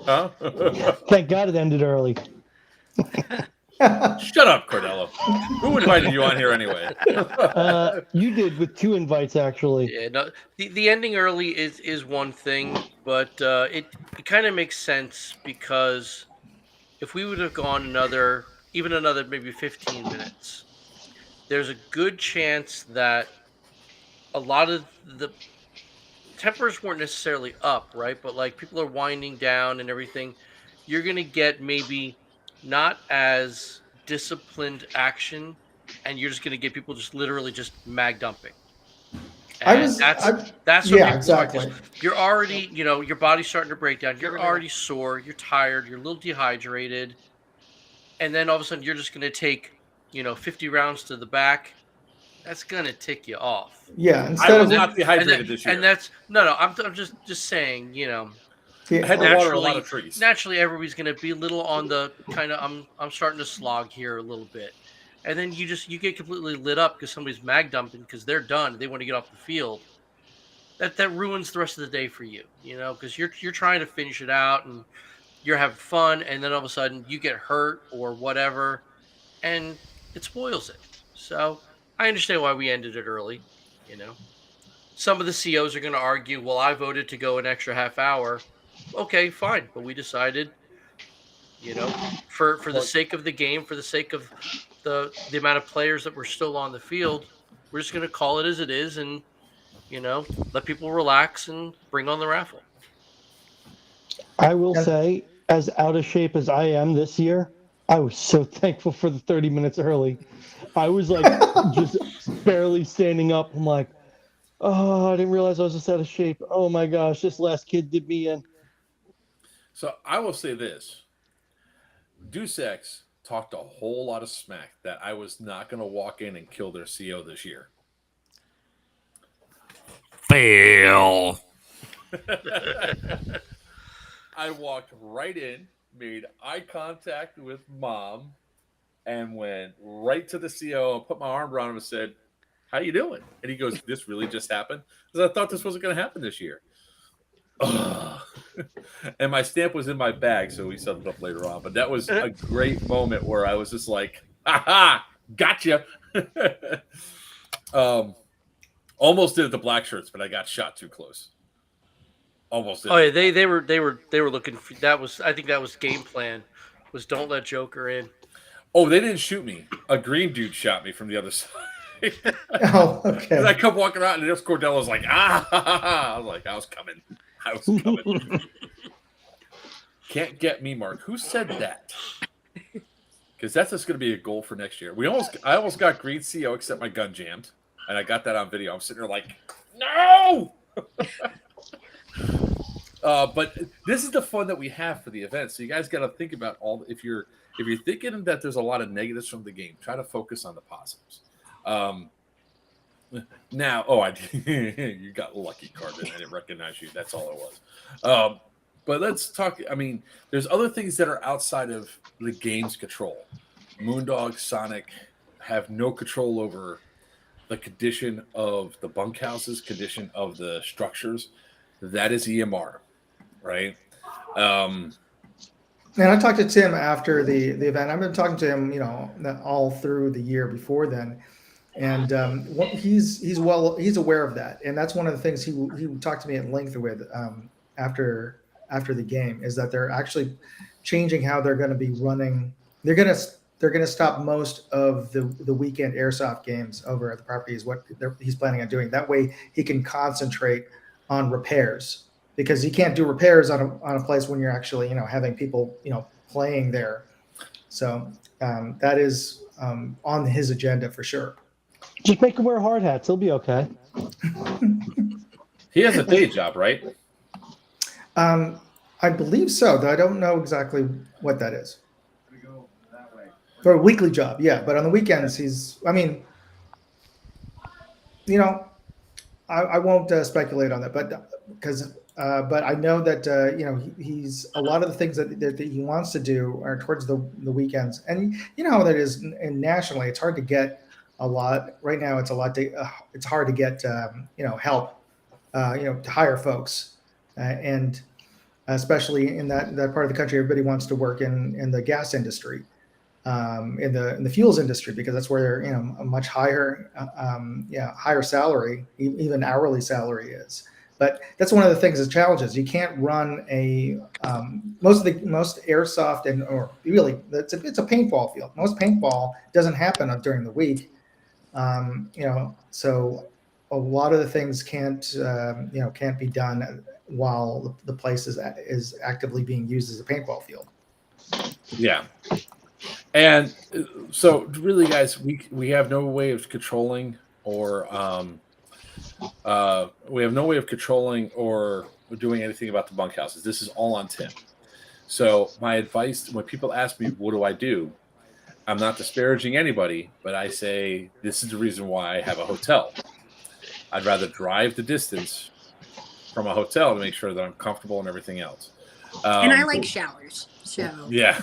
Huh? Thank God it ended early. Shut up, Cordello. Who invited you on here anyway? You did with 2 invites, actually. Yeah, no, the ending early is one thing, but it kind of makes sense because if we would have gone another maybe 15 minutes, there's a good chance that a lot of the tempers weren't necessarily up, right? But like people are winding down and everything. You're going to get maybe not as disciplined action, and you're just going to get people just literally just mag dumping. And that's what exactly. You're already, your body's starting to break down. You're already sore. You're tired. You're a little dehydrated. And then all of a sudden you're just going to take, 50 rounds to the back. That's going to tick you off. Yeah. I was not dehydrated this year. And that's, no, I'm just saying, Yeah. I had to water a lot of trees. Naturally, everybody's going to be a little on the kind of I'm starting to slog here a little bit, and then you get completely lit up because somebody's mag dumping because they're done. They want to get off the field. That ruins the rest of the day for you, because you're trying to finish it out and you're having fun, and then all of a sudden you get hurt or whatever, and it spoils it. So I understand why we ended it early. You know, some of the COs are going to argue, well, I voted to go an extra half hour. Okay, fine, but we decided, for the sake of the game, for the sake of the amount of players that were still on the field, we're just going to call it as it is, and let people relax and bring on the raffle. I will Yeah. say, as out of shape as I am this year, I was so thankful for the 30 minutes early. I was like just barely standing up. I'm like, oh, I didn't realize I was just out of shape. Oh my gosh, this last kid did me in. So I will say this: Deus Ex talked a whole lot of smack that I was not going to walk in and kill their CO this year. Fail. I walked right in, made eye contact with Mom, and went right to the CO and put my arm around him and said, "How you doing?" And he goes, "This really just happened?" Because I thought this wasn't going to happen this year. And my stamp was in my bag, so we set it up later on. But that was a great moment where I was just like, "Ha ha, gotcha!" Almost did it the black shirts, but I got shot too close. Almost did. Oh yeah, they were looking for, I think that was game plan, was don't let Joker in. Oh, they didn't shoot me. A green dude shot me from the other side. Oh, okay. And I kept walking around, and there's Cordella's like, ah, ha, ha, ha. I was like, I was coming. Can't get me, Mark. Who said that? Because that's just going to be a goal for next year. I almost got green CO, except my gun jammed, and I got that on video. I'm sitting there like, no. But this is the fun that we have for the event. So you guys got to think about if you're thinking that there's a lot of negatives from the game, try to focus on the positives. Now, you got lucky, Carbon. I didn't recognize you. That's all it was. But let's talk. I mean, there's other things that are outside of the game's control. Moondog, Sonic have no control over the condition of the bunkhouses, condition of the structures. That is EMR, right? And I talked to Tim after the event. I've been talking to him, all through the year before then, and he's aware of that, and that's one of the things he talked to me at length with after the game, is that they're actually changing how they're going to be running. They're going to stop most of the weekend airsoft games over at the property, is what he's planning on doing. That way he can concentrate on repairs, because you can't do repairs on a place when you're actually, having people, playing there. So that is on his agenda for sure. Just make him wear hard hats. He'll be okay. He has a day job, right? I believe so, though I don't know exactly what that is. For a weekly job, yeah. But on the weekends, I won't speculate on that, but but I know that he's a lot of the things that he wants to do are towards the weekends, and you know how that is. And nationally, it's hard to get a lot right now. It's hard to get help, to hire folks, and especially in that part of the country, everybody wants to work in the gas industry, in the fuels industry, because that's where a much higher higher salary, even hourly salary is. But that's one of the things, the challenges. You can't run most airsoft or really it's a paintball field. Most paintball doesn't happen during the week, so a lot of the things can't be done while the place is actively being used as a paintball field. Yeah. And so really, guys, we have no way of controlling or doing anything about the bunkhouses. This is all on Tim. So my advice, when people ask me, what do I do? I'm not disparaging anybody, but I say this is the reason why I have a hotel. I'd rather drive the distance from a hotel to make sure that I'm comfortable and everything else. And I like showers, so Yeah.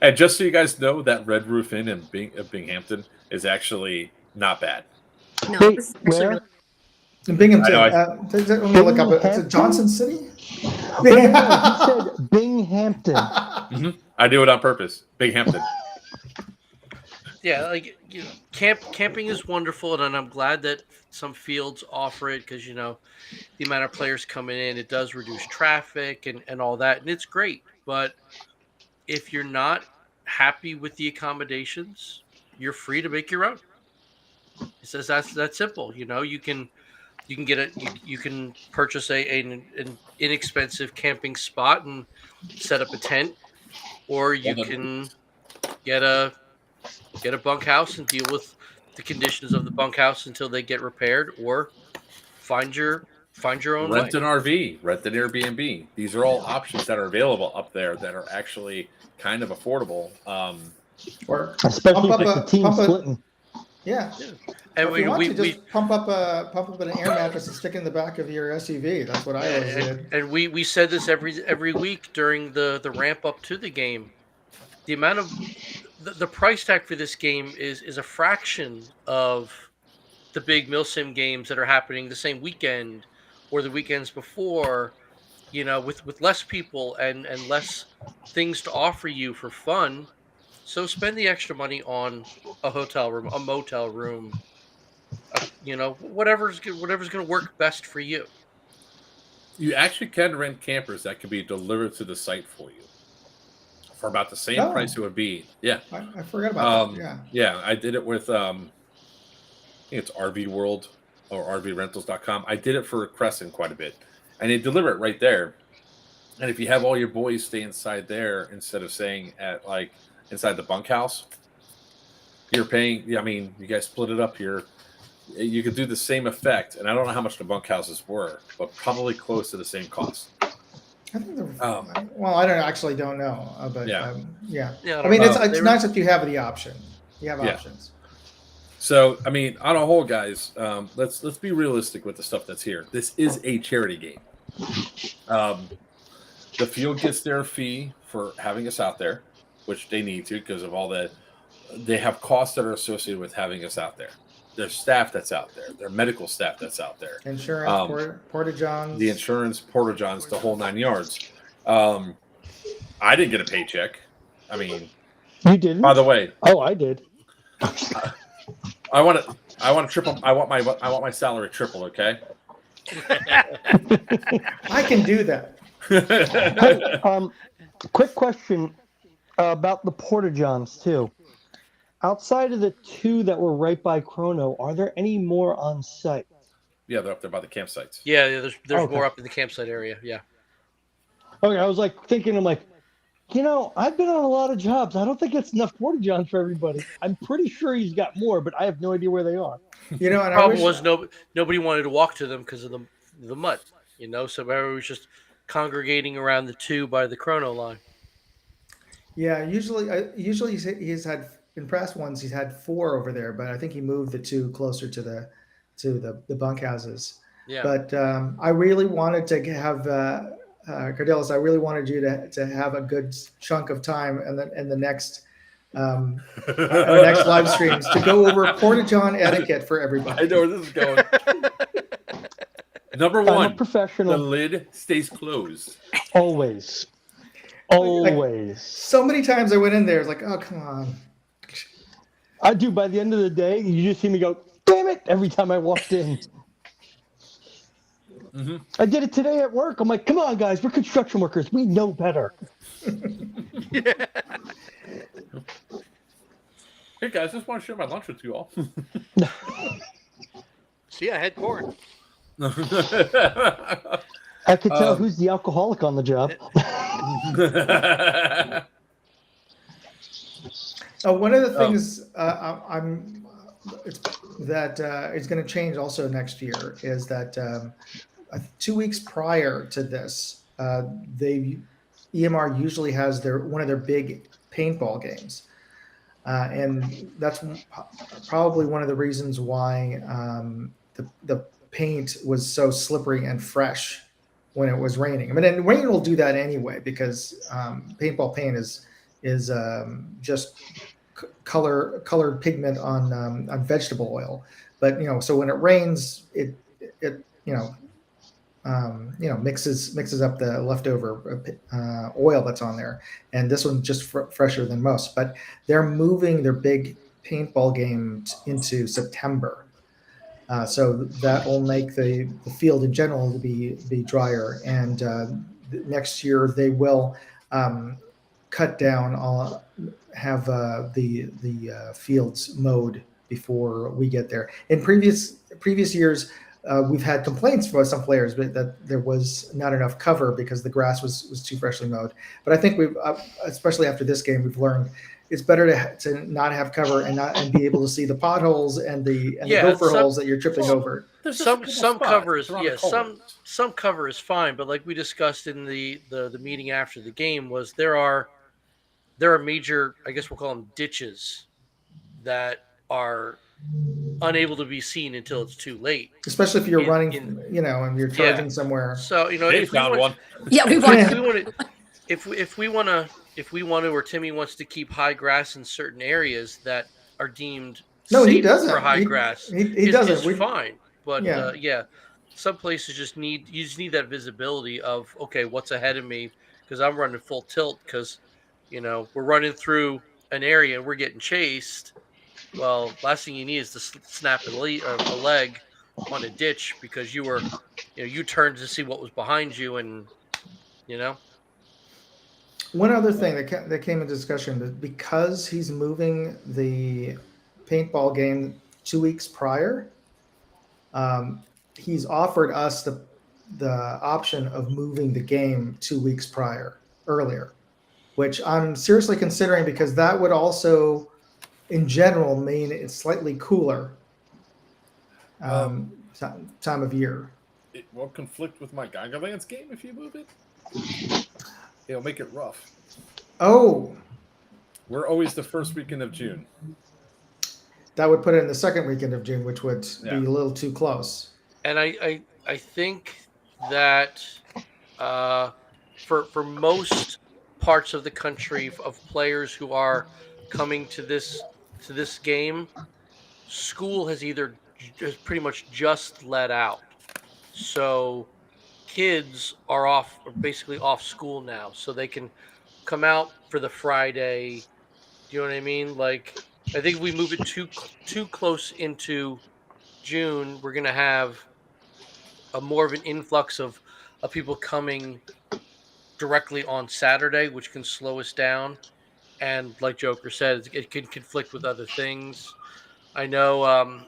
And just so you guys know, that Red Roof Inn in Binghamton is actually not bad. no, Wait, this is actually where? really In Binghamton. I Let me look up it. Is it Johnson City? No, he said Binghamton. I do it on purpose. Binghamton. Yeah, like camping is wonderful, and I'm glad that some fields offer it because the amount of players coming in, it does reduce traffic and all that, and it's great. But if you're not happy with the accommodations, you're free to make your own. It says that's that simple. You can get you can purchase an inexpensive camping spot and set up a tent, or you can get a bunkhouse and deal with the conditions of the bunkhouse until they get repaired, or find your own way. Rent an RV, rent an Airbnb. These are all options that are available up there that are actually kind of affordable. Or Especially pump if up it's a team splitting. Yeah. And Or if you want to just pump up an air mattress and stick it in the back of your SUV. That's what I always did. and we said this every week during the ramp up to the game. The amount of the price tag for this game is a fraction of the big milsim games that are happening the same weekend or the weekends before, with less people and less things to offer you for fun. So spend the extra money on a hotel room, a motel room, whatever's going to work best for you. You actually can rent campers that can be delivered to the site for you for about the same price it would be. Yeah. I forgot about that. Yeah. Yeah, I did it with I think it's RV World or RVRentals.com. I did it for Crescent quite a bit. And they deliver it right there. And if you have all your boys stay inside there instead of staying at inside the bunkhouse, you're paying. I mean, you guys split it up here. You could do the same effect, and I don't know how much the bunkhouses were, but probably close to the same cost. I think well, I don't know, but Yeah. yeah. Yeah, I mean, it's nice if you have the option. You have options. So, I mean, on a whole, guys, let's be realistic with the stuff that's here. This is a charity game. The field gets their fee for having us out there, which they need to because of all that. They have costs that are associated with having us out there. There's staff that's out there. Their medical staff that's out there. Insurance, porta-johns. The insurance, porta-johns, the whole 9 yards. I didn't get a paycheck. I mean, you didn't. By the way, oh, I did. I want to triple. I want my salary triple. Okay. I can do that. Hey, quick question about the porta-johns too. Outside of the two that were right by Chrono, are there any more on site? Yeah, they're up there by the campsites. Yeah, there's more up in the campsite area. Yeah. Okay, I was thinking, I'm like, I've been on a lot of jobs. I don't think it's enough porta-johns for everybody. I'm pretty sure he's got more, but I have no idea where they are. And the problem was nobody wanted to walk to them because of the mud. So everybody was just congregating around the two by the Chrono line. Yeah, usually he's had in past ones he's had 4 over there, but I think he moved the 2 closer to the bunkhouses. Yeah. But I really wanted to have Cardelis. I really wanted you to have a good chunk of time in the next live streams to go over porta-john etiquette for everybody. I know where this is going. Number 1, I'm a professional. The lid stays closed. Always. So many times I went in there, it's like, oh, come on. I do. By the end of the day, you just see me go, damn it, every time I walked in. Mm-hmm. I did it today at work. I'm like, come on, guys, we're construction workers. We know better. Hey, guys, just want to share my lunch with you all. See, I had corn. I could tell who's the alcoholic on the job. One of the things is going to change also next year is that 2 weeks prior to this, EMR usually has one of their big paintball games, and that's probably one of the reasons why the paint was so slippery and fresh when it was raining. I mean, and rain will do that anyway because paintball paint is just colored pigment on vegetable oil. But so when it rains, it mixes up the leftover oil that's on there, and this one's just fresher than most. But they're moving their big paintball game into September, so that will make the field in general to be drier. And next year they will cut down on have the fields mowed before we get there. In previous years, we've had complaints from some players, but that there was not enough cover because the grass was too freshly mowed. But I think we've, especially after this game, we've learned it's better to not have cover and be able to see the potholes and the gopher holes that you're tripping over. There's just a couple Some spots cover is around the some cover is fine, but like we discussed in the meeting after the game, was there are major, I guess we'll call them ditches, that are unable to be seen until it's too late. Especially if you're In- running, in- and you're charging somewhere. So They if we found want, one. Yeah, we if watched. we want to, if we want to, or Timmy wants to keep high grass in certain areas that are deemed No, he safe doesn't. for high He- grass, he doesn't. It's fine. But Yeah. some places just need that visibility of, okay, what's ahead of me, because I'm running full tilt, because we're running through an area and we're getting chased. Well, last thing you need is to snap a leg on a ditch because you turned to see what was behind you, and you know. One other thing that came into discussion, that because he's moving the paintball game 2 weeks prior, he's offered us the option of moving the game 2 weeks earlier, which I'm seriously considering because that would also, in general, mean it's slightly cooler time of year. It won't conflict with my Gagalands game if you move it. It'll make it rough. Oh, We're always the first weekend of June. that would put it in the second weekend of June, which would be a little too close. And I think that for most parts of the country, of players who are coming to this game, school has either just pretty much just let out. So kids are basically off school now, so they can come out for the Friday. Do you know what I mean? Like, I think if we move it too close into June, we're gonna have a more of an influx of people coming directly on Saturday, which can slow us down. And like Joker said, it can conflict with other things. I know,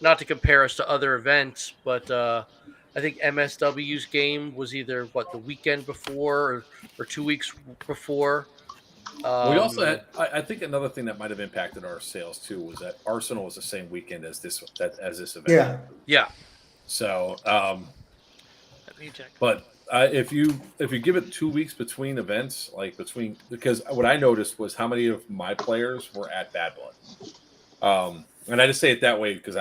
not to compare us to other events, but I think MSW's game was either the weekend before, or 2 weeks before. We also had, I think another thing that might have impacted our sales too was that Arsenal was the same weekend as this event. Yeah. Yeah. So, Let me check. but if you give it 2 weeks between events, because what I noticed was how many of my players were at Bad Blood. And I just say it that way because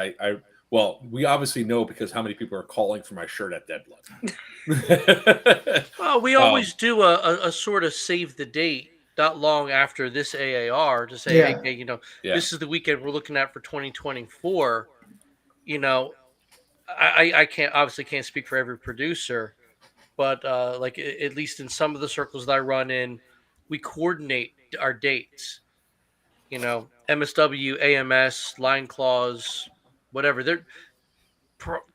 we obviously know because how many people are calling for my shirt at Dead Blood. Well, we always do a sort of save the date not long after this AAR to say, Yeah. hey, this is the weekend we're looking at for 2024. I can't speak for every producer, but at least in some of the circles that I run in, we coordinate our dates. MSW, AMS, Line Claws, whatever. They're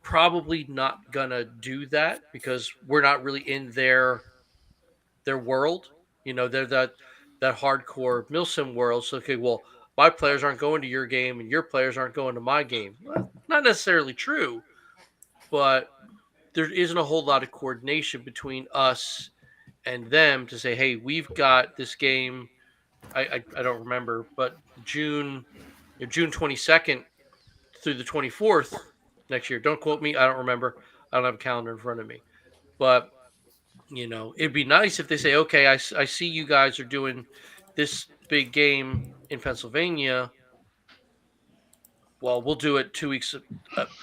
probably not gonna do that because we're not really in their world. They're that hardcore milsim world. So okay, well, my players aren't going to your game and your players aren't going to my game. Well, not necessarily true, but there isn't a whole lot of coordination between us and them to say, hey, we've got this game. I don't remember, but June 22nd through the 24th next year. Don't quote me. I don't remember. I don't have a calendar in front of me. But, it'd be nice if they say, okay, I see you guys are doing this big game in Pennsylvania. well, we'll do it 2 weeks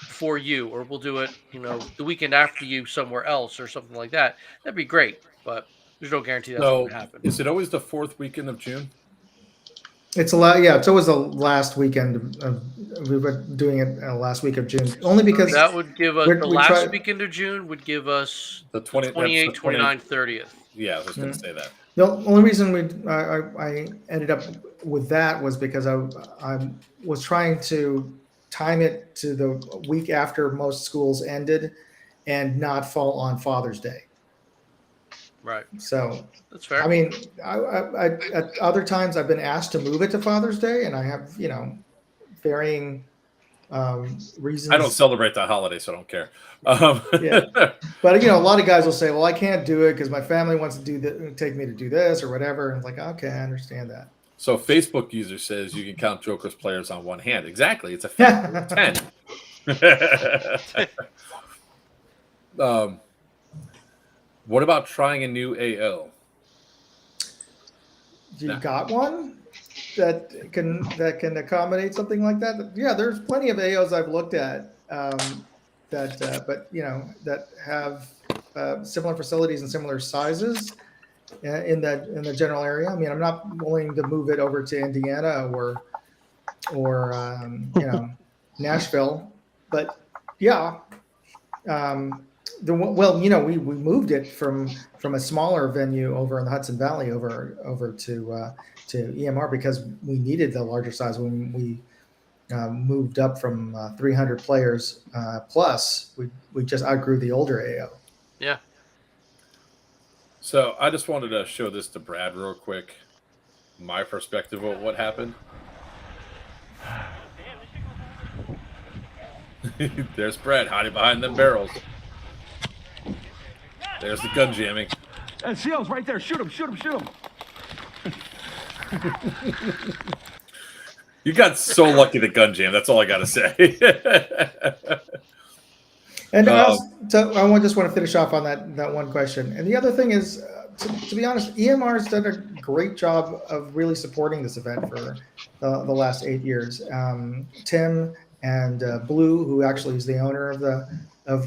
for you, or we'll do it, the weekend after you somewhere else or something like that. That'd be great, but there's no guarantee that's going So to happen. is it always the fourth weekend of June? It's a lot. Yeah, it's always the last weekend of. We've been doing it last week of June, only because That would give us the we last try. weekend of June would give us The the 20. That's the 28th, 20. 29th, 30th. Yeah, I was going to say that. The only reason I ended up with that was because I was trying to time it to the week after most schools ended, and not fall on Father's Day. Right. So, That's fair. I mean, at other times I've been asked to move it to Father's Day, and I have varying reasons. I don't celebrate that holiday, so I don't care. Yeah. But a lot of guys will say, "Well, I can't do it because my family wants to take me to do this or whatever." And it's like, okay, I understand that. So Facebook user says you can count Joker's players on one hand. Exactly, it's a factor of 10. What about trying a new AO? You got one that can accommodate something like that? Yeah, there's plenty of AOs I've looked at that have similar facilities and similar sizes in the general area. I mean, I'm not willing to move it over to Indiana or Nashville, but yeah. We moved it from a smaller venue over in the Hudson Valley over to EMR because we needed the larger size when we moved up from 300 players plus. We just outgrew the older AO. Yeah. So I just wanted to show this to Brad real quick. My perspective of what happened. There's Brad hiding behind them barrels. There's the gun jamming. And Seal's right there. Shoot him, shoot him, shoot him. You got so lucky the gun jam. That's all I got to say. And I just want to finish off on that one question. And the other thing is, to be honest, EMR has done a great job of really supporting this event for the last 8 years. Tim and Blue, who actually is the owner of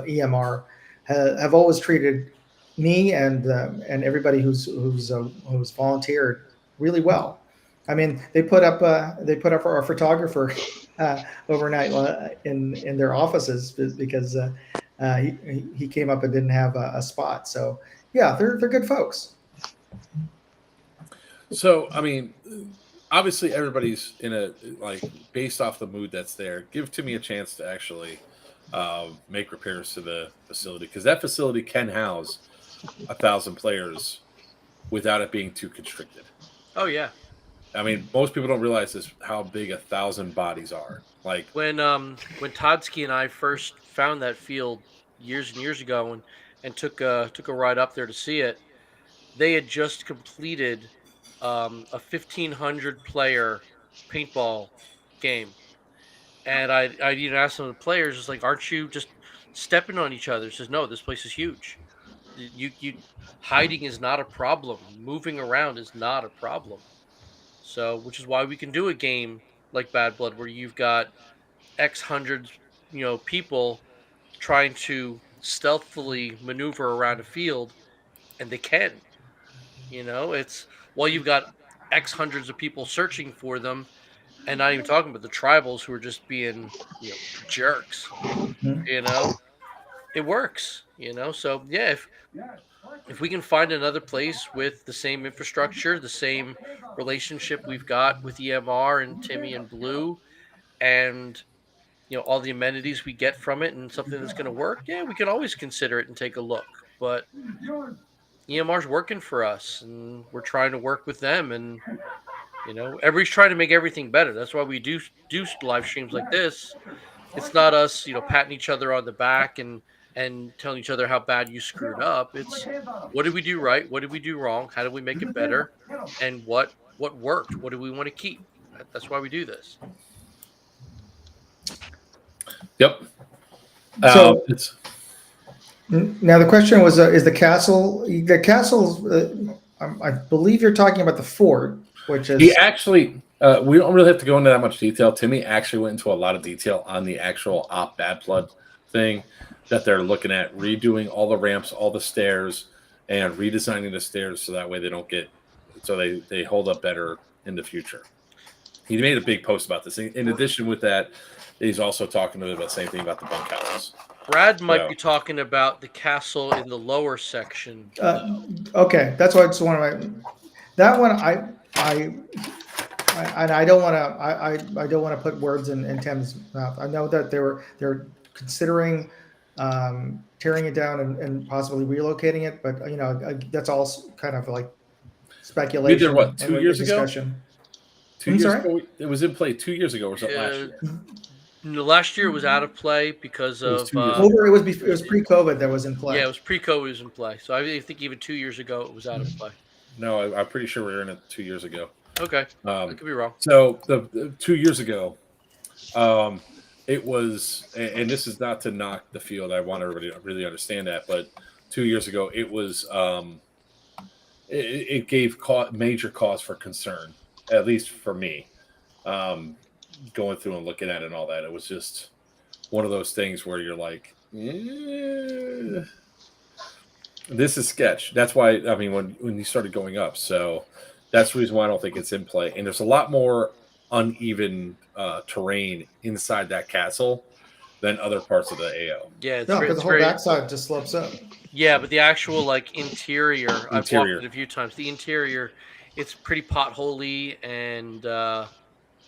EMR, have always treated me and everybody who's volunteered really well. I mean, they put up our photographer overnight in their offices because he came up and didn't have a spot. So yeah, they're good folks. So I mean, obviously everybody's based off the mood that's there. Give Timmy a chance to actually make repairs to the facility, because that facility can house 1,000 players without it being too constricted. Oh yeah. I mean, most people don't realize this, how big 1,000 bodies are. Like when Todsky and I first found that field years and years ago and took a ride up there to see it, they had just completed a 1,500 player paintball game. And I even asked some of the players, it's like, aren't you just stepping on each other? He says, no, this place is huge. You hiding is not a problem. Moving around is not a problem. So, which is why we can do a game like Bad Blood, where you've got X hundreds, people trying to stealthily maneuver around a field, and they can. It's while you've got X hundreds of people searching for them, and not even talking about the tribals who are just being, jerks. It works. So yeah, if we can find another place with the same infrastructure, the same relationship we've got with EMR and Timmy and Blue, and all the amenities we get from it, and something that's going to work, yeah, we can always consider it and take a look. But EMR's working for us, and we're trying to work with them, and everybody's trying to make everything better. That's why we do live streams like this. It's not us, patting each other on the back and telling each other how bad you screwed up. It's what did we do right? What did we do wrong? How do we make it better? And what worked? What do we want to keep? That's why we do this. Yep. So now the question was, is the castle? The castle's. I believe you're talking about the fort, which is We don't really have to go into that much detail. Timmy actually went into a lot of detail on the actual op bad blood thing that they're looking at redoing all the ramps, all the stairs, and redesigning the stairs so that way they don't get so they hold up better in the future. He made a big post about this. In addition with that, he's also talking about the same thing about the bunkhouses. Brad might So- be talking about the castle in the lower section. Okay, that's why I just want to. That one, I don't want to. I don't want to put words in Tim's mouth. I know that they're considering tearing it down and possibly relocating it, but that's all kind of like speculation. We did what, 2 and years ago? discussion. 2 I'm years sorry? ago, it was in play 2 years ago, or was it last Uh, year? No, last year it was out of play because It was of 2 years It was pre-COVID that was in play. yeah, it was pre-COVID was in play. So I think even 2 years ago it was out of play. No, I'm pretty sure we were in it 2 years ago. Okay, I could be wrong. So the 2 years ago, it was, and this is not to knock the field. I want everybody to really understand that, but 2 years ago, it was it gave major cause for concern, at least for me. Going through and looking at it and all that, it was just one of those things where you're like, this is sketch. That's why, I mean, when you started going up, so that's the reason why I don't think it's in play. And there's a lot more uneven terrain inside that castle than other parts of the AO. Yeah, it's No, very, because the whole backside just slopes up. yeah, but the actual like interior, I've walked Interior. it a few times. The interior, it's pretty potholy, and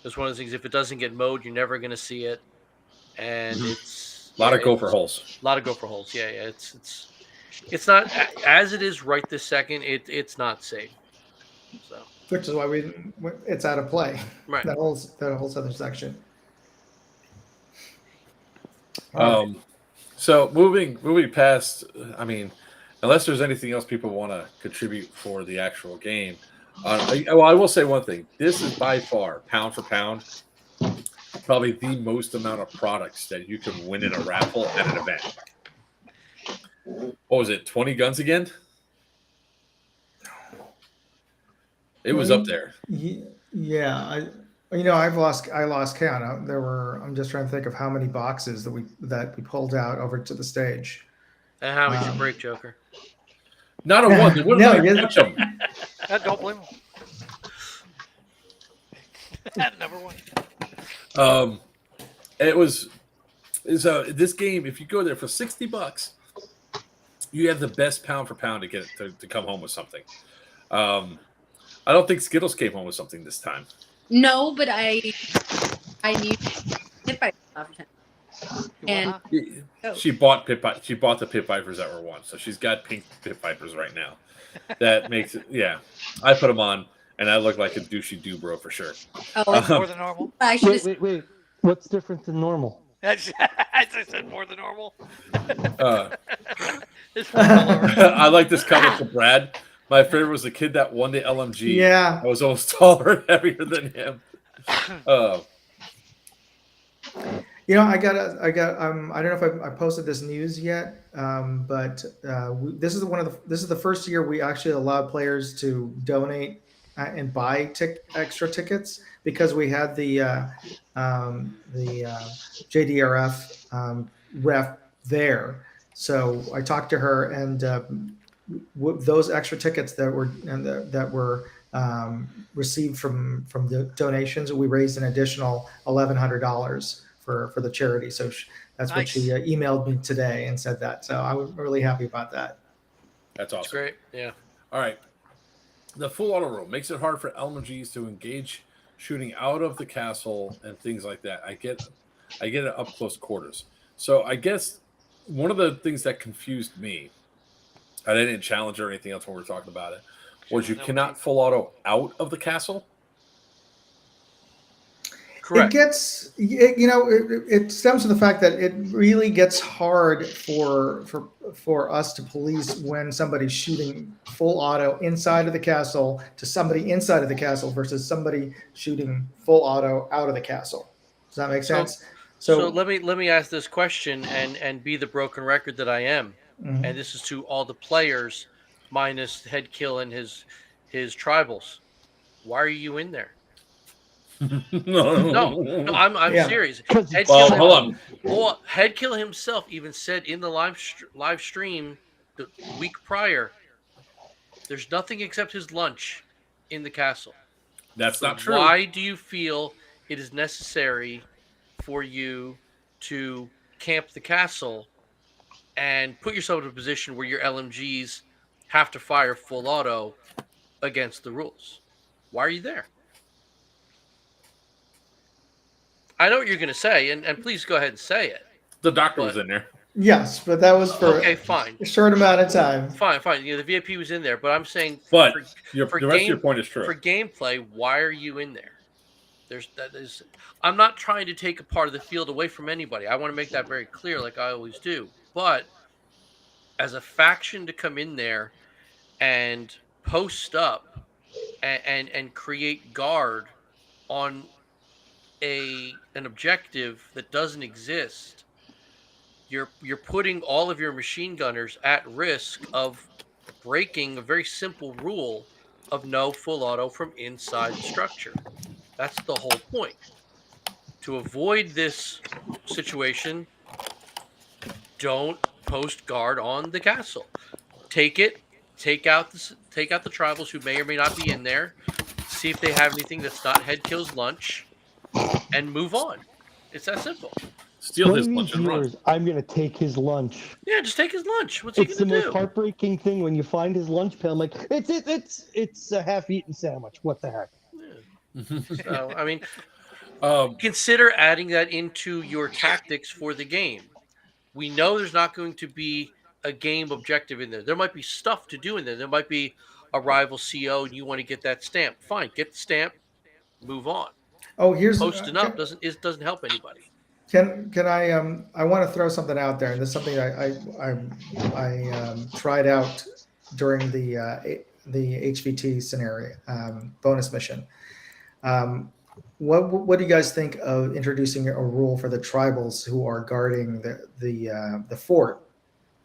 it's one of those things. If it doesn't get mowed, you're never going to see it, and it's A lot of yeah, gopher it's- holes. A lot of gopher holes. Yeah, yeah. It's not as it is right this second. It's not safe. So Which is why it's out of play. right. That whole southern section. So moving past, I mean, unless there's anything else people want to contribute for the actual game, well, I will say one thing: this is by far, pound for pound, probably the most amount of products that you can win in a raffle at an event. What was it? 20 guns again? It was up there. Yeah, I lost count. I'm just trying to think of how many boxes that we pulled out over to the stage. And how would you break Joker? Not a one. They wouldn't No, let me you- touch them. I don't blame him. Number one. This game. If you go there for $60, you have the best pound for pound to get it to come home with something. I don't think Skittles came home with something this time. No, but I need hit by and She bought She bought the pit vipers that were won, so she's got pink pit vipers right now. That makes it. Yeah, I put them on, and I look like a douchey bro for sure. More than normal. I should Wait. What's different than normal? I said more than normal. Uh, It's all over. I like this comment from Brad. My favorite was the kid that won the LMG. Yeah. I was almost taller and heavier than him. I don't know if I posted this news yet, but this is the first year we actually allowed players to donate and buy extra tickets because we had the JDRF rep there. So I talked to her, and those extra tickets that were received from the donations, we raised an additional $1,100 for the charity. So that's what she emailed me today and said that. So I'm really happy about that. That's awesome. It's great. Yeah. All right. The full auto roll makes it hard for LMGs to engage shooting out of the castle and things like that. I get it up close quarters. So I guess one of the things that confused me, and I didn't challenge or anything else when we were talking about it, was you cannot full auto out of the castle. Correct. It stems from the fact that it really gets hard for us to police when somebody's shooting full auto inside of the castle to somebody inside of the castle versus somebody shooting full auto out of the castle. Does that make sense? So let me ask this question and be the broken record that I am, Mhm. and this is to all the players, minus Head Kill and his tribals. Why are you in there? No, I'm Yeah. serious. Because Head it's Well, Killer, hold fun. on. well, Head Killer himself even said in the live stream the week prior, there's nothing except his lunch in the castle. That's So not true. why do you feel it is necessary for you to camp the castle and put yourself in a position where your LMGs have to fire full auto against the rules? Why are you there? I know what you're going to say, and please go ahead and say it. The doctor was But in there. Yes, but that was for okay, fine, a short amount of time. fine. You know, the VIP was in there, but I'm saying But for the rest of your point is true. for gameplay, why are you in there? There's that is. I'm not trying to take a part of the field away from anybody. I want to make that very clear, like I always do. But as a faction to come in there and post up and create guard on an objective that doesn't exist, you're putting all of your machine gunners at risk of breaking a very simple rule of no full auto from inside the structure. That's the whole point. To avoid this situation, don't post guard on the castle. Take it, take out the tribals who may or may not be in there. See if they have anything that's not head kills lunch, and move on. It's that simple. Steal One his of lunch these and run. years, I'm gonna take his lunch. Yeah, just take his lunch. What's he It's the gonna most do? heartbreaking thing when you find his lunch pail. I'm like, it's a half-eaten sandwich. What the heck? Yeah. So I mean, Um, consider adding that into your tactics for the game. We know there's not going to be a game objective in there. There might be stuff to do in there. There might be a rival CO and you want to get that stamp. Fine, get the stamp, move on. Oh, here's Posting up doesn't help anybody. can I want to throw something out there, and this is something I tried out during the HVT scenario bonus mission. Um, what do you guys think of introducing a rule for the tribals who are guarding the fort,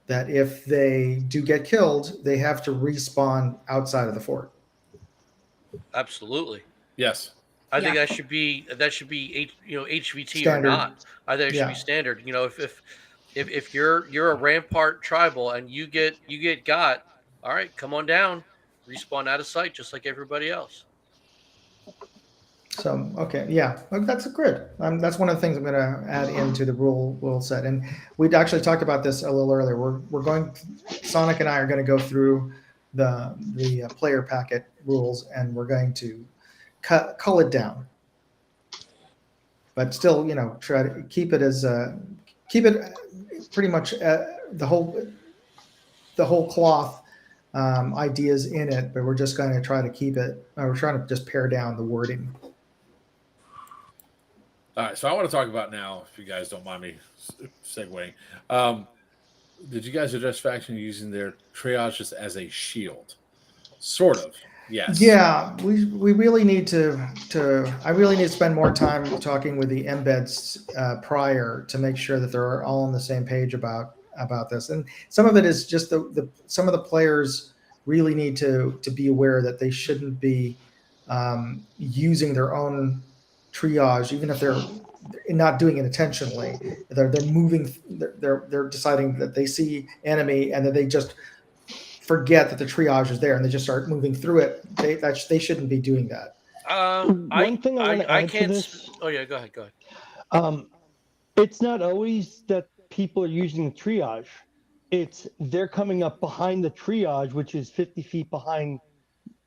that if they do get killed, they have to respawn outside of the fort? Absolutely. yes. I think Yeah. that should be HVT Standard. or not. I think it should be Yeah. standard. You know, if you're a rampart tribal and you get got, all right, come on down, respawn out of sight just like everybody else. So okay, yeah, that's good. That's one of the things I'm going to add into the rule set. And we'd actually talked about this a little earlier. We're going. Sonic and I are going to go through the player packet rules, and we're going to cull it down. But still, try to keep it pretty much the whole cloth ideas in it. But we're just going to try to keep it. We're trying to just pare down the wording. All right, so I want to talk about now, if you guys don't mind me segueing. Did you guys address faction using their triages as a shield? Sort of, yes. Yeah, we really need to I really need to spend more time talking with the embeds prior to make sure that they're all on the same page about this. And some of it is just some of the players really need to be aware that they shouldn't be using their own triage, even if they're not doing it intentionally. They're moving. They're deciding that they see enemy and that they just forget that the triage is there and they just start moving through it. They shouldn't be doing that. One thing I want to add to this. Oh yeah, go ahead. It's not always that people are using the triage. It's they're coming up behind the triage, which is 50 feet behind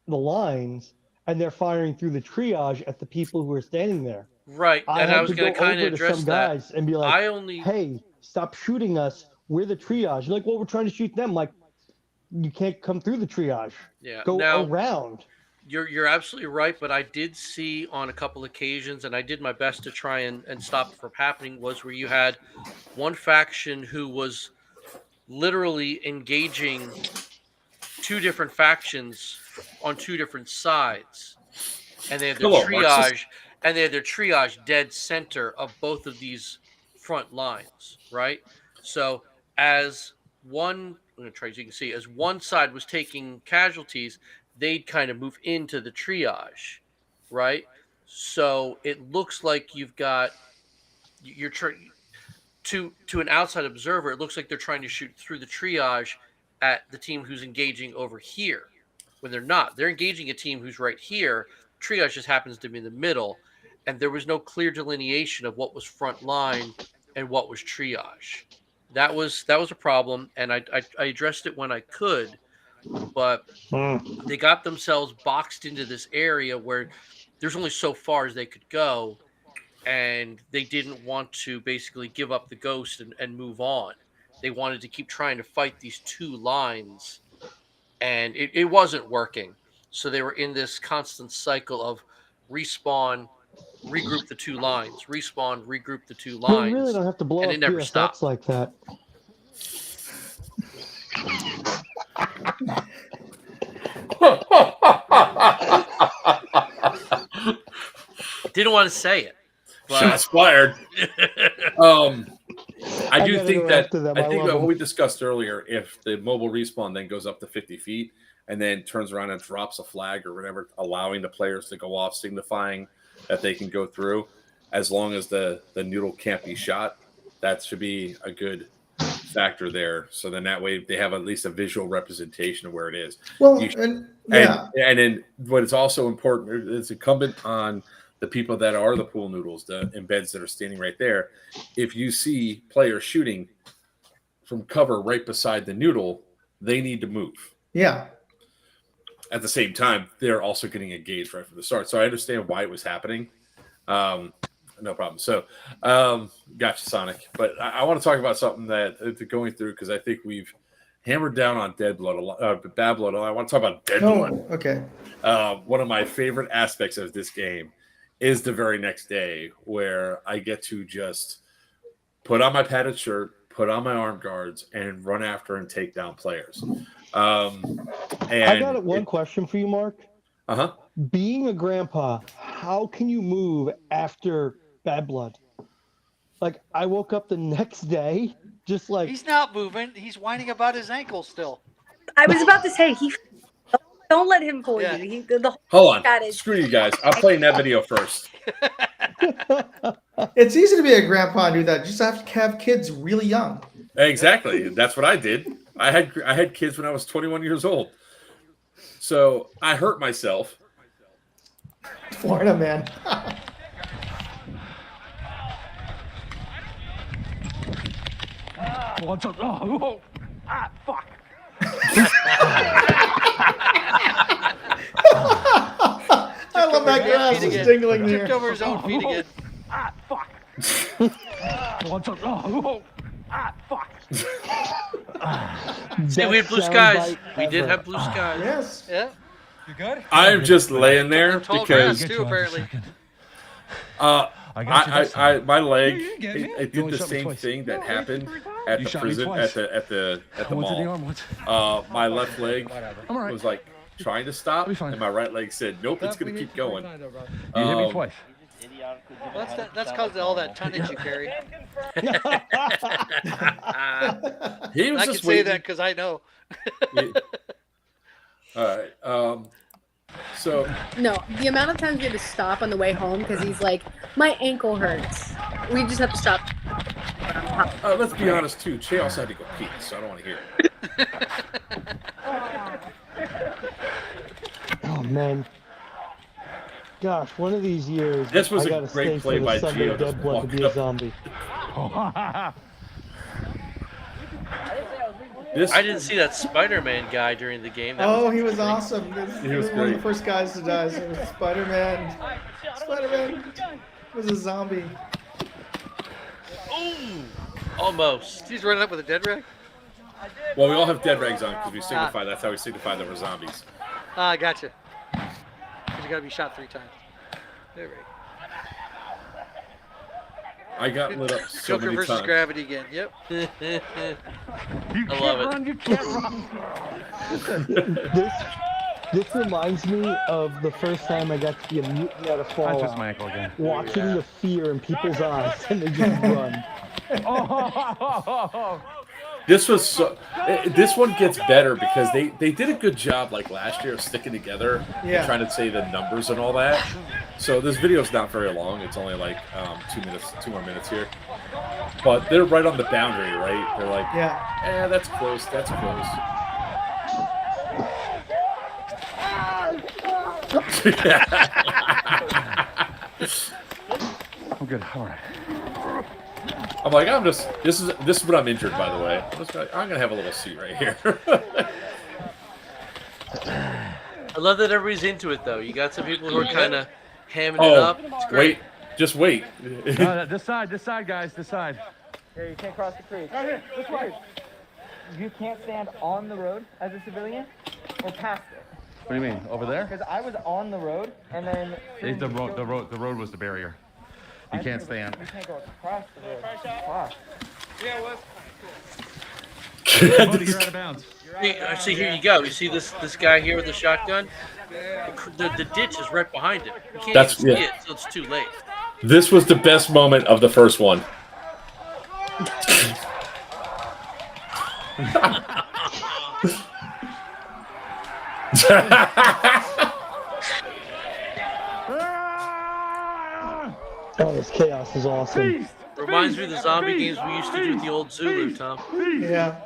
the lines, and they're firing through the triage at the people who are standing there. Right, I and I had was to going go to kind of over to address some that. guys and be like, hey, stop shooting us. We're the triage. They're like, well, we're trying to shoot them. Like, you can't come through the triage. Yeah. Go Now, around. you're absolutely right, but I did see on a couple occasions, and I did my best to try and stop it from happening, was where you had one faction who was literally engaging two different factions on two different sides, and they had their Hello, Marxist. triage dead center of both of these front lines, right? So as one, I'm going to try so you can see, as one side was taking casualties, they'd kind of move into the triage, right? So it looks like you're trying to an outside observer. It looks like they're trying to shoot through the triage at the team who's engaging over here, when they're not. They're engaging a team who's right here. Triage just happens to be in the middle, and there was no clear delineation of what was front line and what was triage. That was a problem, and I addressed it when I could, but they got themselves boxed into this area where there's only so far as they could go, and they didn't want to basically give up the ghost and move on. They wanted to keep trying to fight these two lines, and it wasn't working. So they were in this constant cycle of respawn, regroup the two lines, respawn, regroup the two Well, lines, you really don't have to blow and up it never PSX stopped. like that. Didn't want to say it, but Shots fired. I do gotta think go that after them. I I think love that what them. we discussed earlier, if the mobile respawn then goes up to 50 feet and then turns around and drops a flag or whatever, allowing the players to go off, signifying that they can go through, as long as the noodle can't be shot, that should be a good factor there. So then that way they have at least a visual representation of where it is. Well, You- and yeah, And then what is also important, it's incumbent on the people that are the pool noodles, the embeds that are standing right there. If you see players shooting from cover right beside the noodle, they need to move. yeah. At the same time, they're also getting engaged right from the start. So I understand why it was happening. No problem. So, gotcha, Sonic. But I want to talk about something that going through, because I think we've hammered down on Dead Blood a lot, Bad Blood. I want to talk about Dead Blood. Oh, okay. One of my favorite aspects of this game is the very next day, where I get to just put on my padded shirt, put on my arm guards, and run after and take down players. And I got one question for you, Mark. Uh-huh. Being a grandpa, how can you move after Bad Blood? Like, I woke up the next day, just like, He's not moving. He's whining about his ankle still. I was about to say don't let him fool Yeah. you. The whole Hold on. that is Screw you guys. I'm playing that video first. It's easy to be a grandpa and do that. You just have to have kids really young. Exactly. That's what I did. I had kids when I was 21 years old. So I hurt myself. Florida man. What's up? Oh, fuck. I love that Feet grass again. is dingling Tripped there. over his own feet again. Fuck. What's up? Fuck. Hey, we had blue skies. We did have blue skies. Yes. Yeah. You good? I'm just laying there Tall because grass too, apparently. my leg You get it. it You did only the shot me same twice. thing that No, happened you at the shot me prison twice. at the Once in the mall. arm, once. My left leg I'm all right. was like trying to stop, I'll be fine. and my right leg said, "Nope, it's going to keep going." You hit me twice. Well, that's because of all that tonnage you carry. He was I can just say waiting. that because I know. All right. So no. The amount of times we had to stop on the way home because he's like, my ankle hurts. We just have to stop. let's be honest too. Che also had to go pee, so I don't want to hear it. oh man. Gosh, one of these years, This was I a gotta great stay play for the by Sunday Gio, just Dead Blood to walking be a up. zombie. This I didn't see that Spider-Man guy during the game. That Oh, he was interesting. awesome. He was one of great. the first guys to die. So it was Spider-Man. Spider-Man was a zombie. Ooh, almost. He's running up with a dead rig. Well, we all have dead rags on because we signify. That's how we signify that we're zombies. Ah, I gotcha. 'Cause you got to be shot 3 times. There we go. I got lit up so Joker many versus times. gravity again. Yep. You I can't love it. run, you can't run. This reminds me of the first time I got to be a mutant at a I Fallout, twist my ankle again. watching the fear in people's eyes and they just run. Oh, This was this one gets better because they did a good job like last year of sticking together and trying to say the numbers and all that. So this video is not very long. It's only like 2 more minutes here. But they're right on the boundary, right? They're like, that's close. That's close. I'm good. All right. I'm like, this is what I'm injured, by the way. I'm gonna have a little seat right here. I love that everybody's into it, though. You got some people who are kind of hamming it up. It's great. Just wait. This side, guys, this side. Here, you can't cross the creek. This way. You can't stand on the road as a civilian or past it. What do you mean? Over there? Because I was on the road and then The road was the barrier. You can't stand. You can't go across the road. Across. Buddy, you're out of bounds. See, here you go. You see this guy here with the shotgun? The ditch is right behind him. You can't even see it until it's too late. This was the best moment of the first one. Oh, this chaos is awesome. Reminds me of the zombie games we used to do with the old Zulu, Tom. Yeah.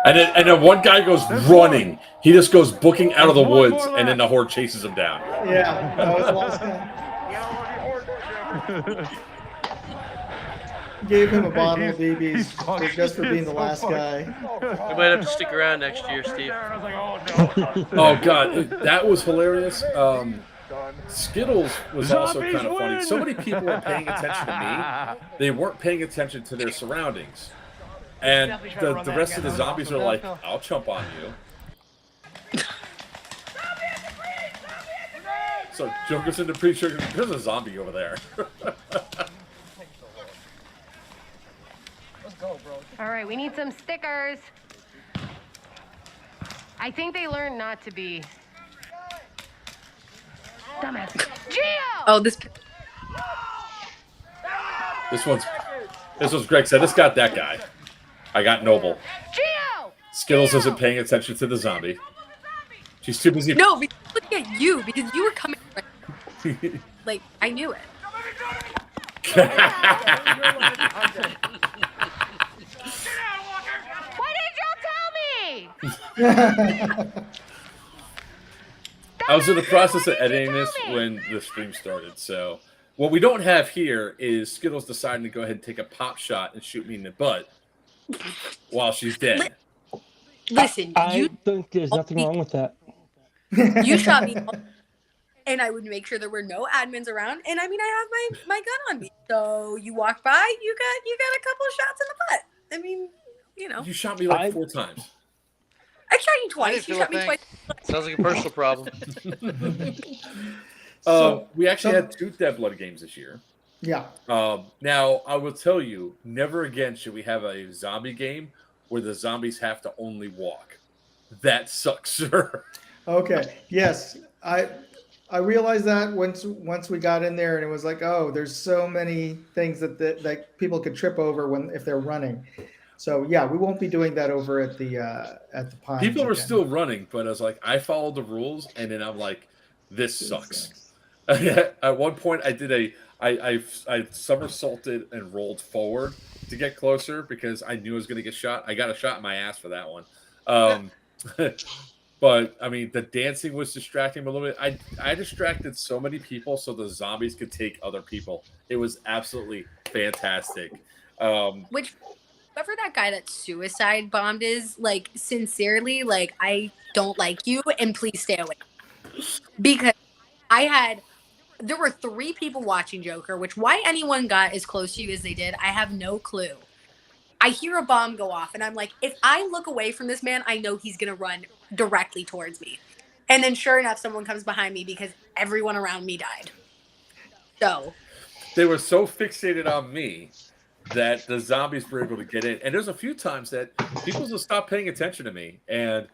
And then one guy goes running. He just goes booking out of the woods, and then the horde chases him down. Yeah, that was the last guy. Gave him a bottle of BBs just for being the last guy. We might have to stick around next year, Steve. Oh God, that was hilarious. Skittles was also kind of funny. So many people were paying attention to me; they weren't paying attention to their surroundings. And the rest of the zombies are like, "I'll jump on you." So Joker's into pre-trigger. There's a zombie over there. All right, we need some stickers. I think they learned not to be dumbass. Geo! Oh, this. This one's Greg said. This got that guy. I got Noble. Geo! Skittles isn't paying attention to the zombie. She's too busy. No, because looking at you because you were coming. Like I knew it. Why didn't y'all tell me? I was in the process of editing this when the stream started. So what we don't have here is Skittles deciding to go ahead and take a pop shot and shoot me in the butt while she's dead. Listen, I think there's nothing wrong with that. you shot me, and I would make sure there were no admins around. And I mean, I have my gun on me, so you walked by, you got a couple of shots in the butt. I mean, you know, You shot me like 4 times. I shot you twice. You shot me twice. Sounds like a personal problem. We actually had 2 Dead Blood games this year. Yeah. Now, I will tell you, never again should we have a zombie game where the zombies have to only walk. That sucks, sir. Okay. Yes, I realized that once we got in there, and it was like, oh, there's so many things that people could trip over if they're running. So yeah, we won't be doing that over at the Pines. People were again. still running, but I was like, I followed the rules, and then I'm like, this sucks. At one point, I somersaulted and rolled forward to get closer because I knew I was going to get shot. I got a shot in my ass for that one. But I mean, the dancing was distracting me a little bit. I distracted so many people so the zombies could take other people. It was absolutely fantastic. Which, whoever that guy that suicide bombed is, like, sincerely, like, I don't like you, and please stay away. Because there were 3 people watching Joker, which why anyone got as close to you as they did, I have no clue. I hear a bomb go off, and I'm like, if I look away from this man, I know he's going to run directly towards me. And then sure enough, someone comes behind me because everyone around me died. So. They were so fixated on me that the zombies were able to get in. And there's a few times that people just stopped paying attention to me. And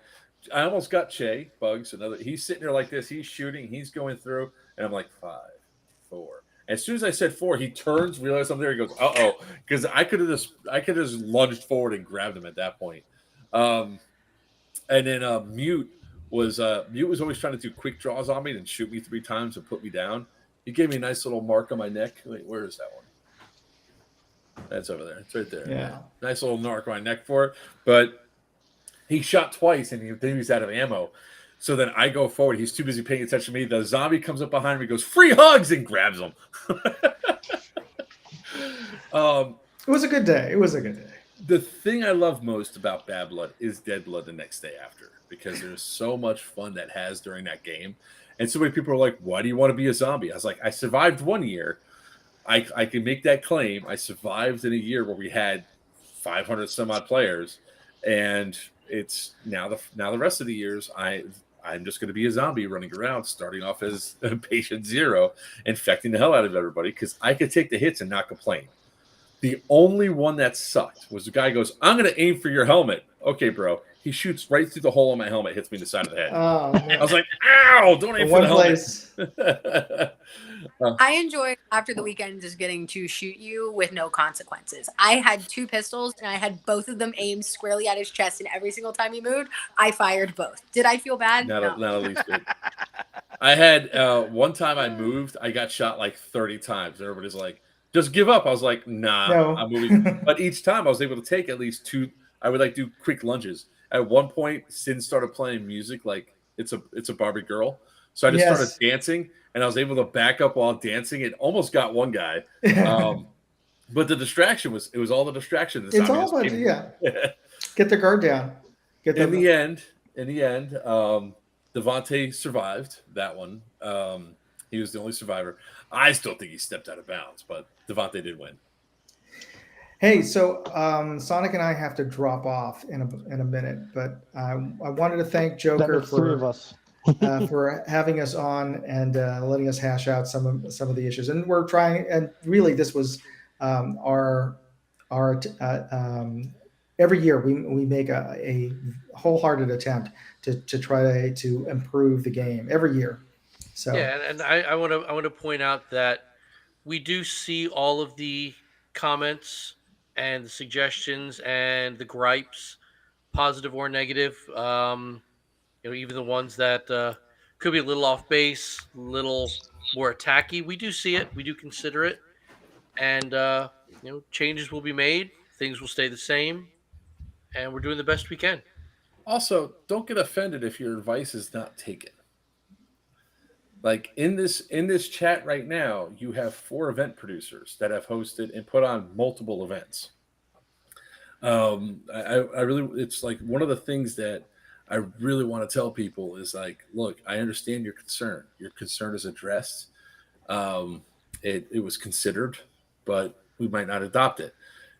I almost got Che Bugs. Another. He's sitting there like this. He's shooting. He's going through, and I'm like 5, 4. As soon as I said 4, he turns, realizes I'm there. He goes, "Uh oh," because I could have just lunged forward and grabbed him at that point. And then Mute was always trying to do quick draws on me and shoot me 3 times and put me down. He gave me a nice little mark on my neck. Wait, where is that one? That's over there. It's right there. Yeah. Nice little mark on my neck for it. But he shot twice and then he was out of ammo. So then I go forward. He's too busy paying attention to me. The zombie comes up behind me, goes, "Free hugs," and grabs him. It was a good day. It was a good day. The thing I love most about Bad Blood is Dead Blood the next day after, because there's so much fun that has during that game. And so many people are like, "Why do you want to be a zombie?" I was like, I survived 1 year. I can make that claim. I survived in a year where we had 500 some odd players, and it's now the rest of the years I'm just going to be a zombie running around, starting off as patient 0, infecting the hell out of everybody because I could take the hits and not complain. The only one that sucked was the guy goes, "I'm going to aim for your helmet." Okay, bro. He shoots right through the hole on my helmet, hits me in the side of the head. Oh, man. I was like, "Ow! Don't aim for the place. helmet." I enjoyed after the weekend just getting to shoot you with no consequences. I had 2 pistols and I had both of them aimed squarely at his chest, and every single time he moved, I fired both. Did I feel bad? Not No. at least bit. I had one time I moved, I got shot like 30 times. Everybody's like, "Just give up." I was like, "Nah, No. I'm moving." But each time I was able to take at least 2. I would like do quick lunges. At one point, Sin started playing music like it's a Barbie girl. So I just Yes. started dancing, and I was able to back up while dancing. It almost got one guy. But the distraction was all the distraction. It's all about get the guard down. In the end, Devontae survived that one. He was the only survivor. I still think he stepped out of bounds, but Devontae did win. Hey, so Sonic and I have to drop off in a minute, but I wanted to thank Joker That makes 3 of us. for having us on and letting us hash out some of the issues. And we're trying, and really this was our every year we make a wholehearted attempt to try to improve the game every year. So yeah, and I want to point out that we do see all of the comments and the suggestions and the gripes, positive or negative. Even the ones that could be a little off base, a little more attacky. We do see it. We do consider it, and changes will be made. Things will stay the same, and we're doing the best we can. Also, don't get offended if your advice is not taken. Like in this chat right now, you have 4 event producers that have hosted and put on multiple events. I really, it's like one of the things that I really want to tell people is like, look, I understand your concern. Your concern is addressed. It was considered, but we might not adopt it.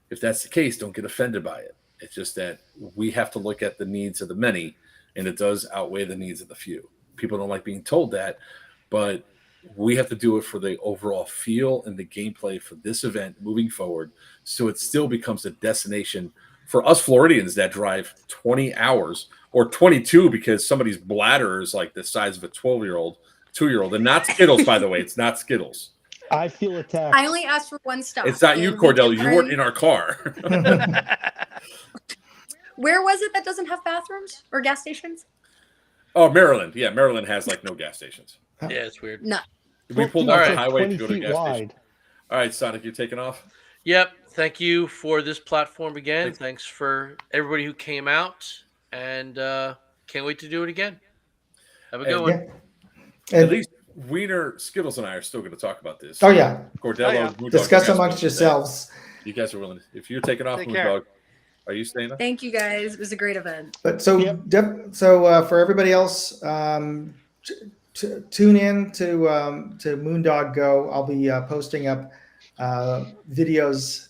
If that's the case, don't get offended by it. It's just that we have to look at the needs of the many, and it does outweigh the needs of the few. People don't like being told that, but we have to do it for the overall feel and the gameplay for this event moving forward, so it still becomes a destination for us Floridians that drive 20 hours or 22 because somebody's bladder is like the size of a 12-year-old, 2-year-old, and not Skittles, by the way. It's not Skittles. I feel attacked. I only asked for 1 stop. It's not you, Cordell. You weren't in our car. Where was it that doesn't have bathrooms or gas stations? Oh, Maryland. Yeah, Maryland has like no gas stations. Yeah, it's weird. No. We pulled off It's the like highway to 20 go to a feet gas wide. station. All right, Sonic, you're taking off? Yep. Thank you for this platform again. Thanks. Thanks for everybody who came out, and can't wait to do it again. Have a good one. And, At least Weiner, Skittles, and I are still going to talk about this. oh yeah, Cordello, Moondog, discuss you guys amongst will yourselves. You guys are willing. If you're taking off, Take care. Moondog, are you staying up? Thank you guys. It was a great event. But so, for everybody else, tune in to Moondog Go. I'll be posting up videos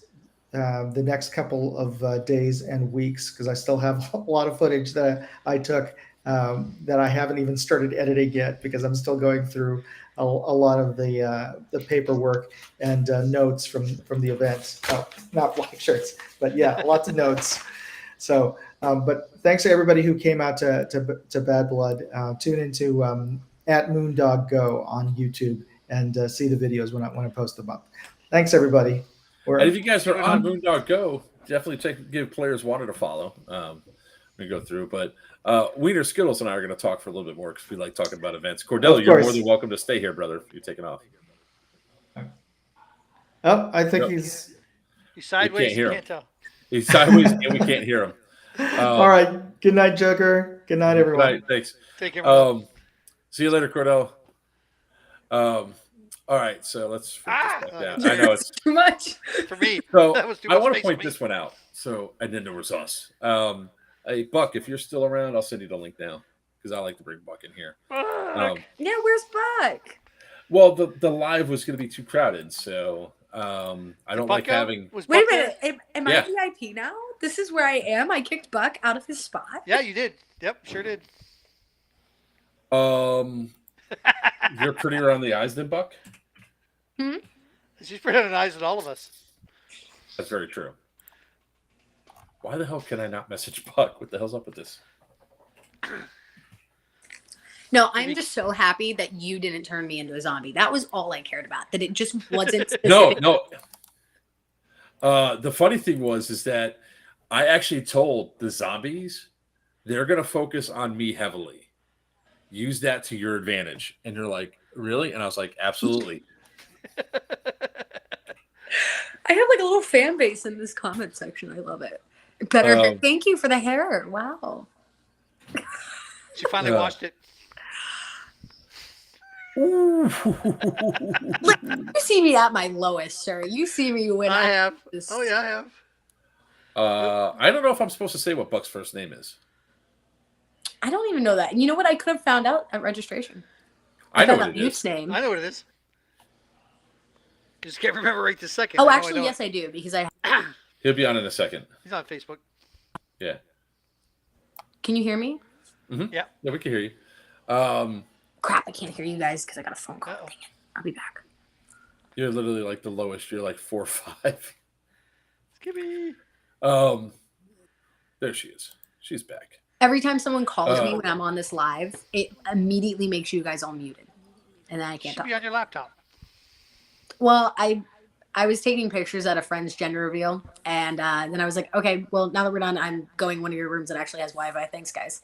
the next couple of days and weeks because I still have a lot of footage that I took that I haven't even started editing yet because I'm still going through a lot of the paperwork and notes from the event. Oh, not black shirts, but yeah, lots of notes. So, but thanks to everybody who came out to Bad Blood. Tune into at Moondog Go on YouTube and see the videos when I post them up. Thanks, everybody. And if you guys are on Moondog Go, definitely give Players Wanted a follow. We go through, but Weiner, Skittles, and I are going to talk for a little bit more because we like talking about events. Cordell, you're more than welcome to stay here, brother. You're taking off. Oh, I think he's sideways. You can't tell. He's sideways, and we can't hear him. All right. Good night, Joker. Good night, everyone. Good night. Thanks. Take care. See you later, Cordell. All right, so let's this back down. I know it's too much for me. So that was too much I want to point this one out. So and then there was us. Hey, Buck, if you're still around, I'll send you the link now because I like to bring Buck in here. Yeah, where's Buck? Well, the live was going to be too crowded, so I don't like having. Wait a minute, am I VIP now? This is where I am. I kicked Buck out of his spot. Yeah, you did. Yep, sure did. You're prettier around the eyes than Buck. She's pretty on the eyes with all of us. That's very true. Why the hell can I not message Buck? What the hell's up with this? No, I'm just so happy that you didn't turn me into a zombie. That was all I cared about. That it just wasn't specific. No. The funny thing is that I actually told the zombies they're going to focus on me heavily. Use that to your advantage. And they're like, really? And I was like, absolutely. I have like a little fan base in this comment section. I love it. Better. Thank you for the hair. Wow. She finally washed it. You see me at my lowest, sir. You see me when I have. Oh yeah, I have. I don't know if I'm supposed to say what Buck's first name is. I don't even know that. And you know what? I could have found out at registration. I know what it is. Name. I know what it is. Just can't remember right this second. Oh, actually, yes, I do because I. He'll be on in a second. He's on Facebook. Yeah. Can you hear me? Mm-hmm. Yeah. Yeah, we can hear you. Crap! I can't hear you guys because I got a phone call. Dang it! I'll be back. You're literally like the lowest. You're like 4 or 5. Skippy. There she is. She's back. Every time someone calls me when I'm on this live, it immediately makes you guys all muted, and then I can't talk. Be on your laptop. Well, I was taking pictures at a friend's gender reveal, and then I was like, okay, well, now that we're done, I'm going one of your rooms that actually has Wi-Fi. Thanks, guys.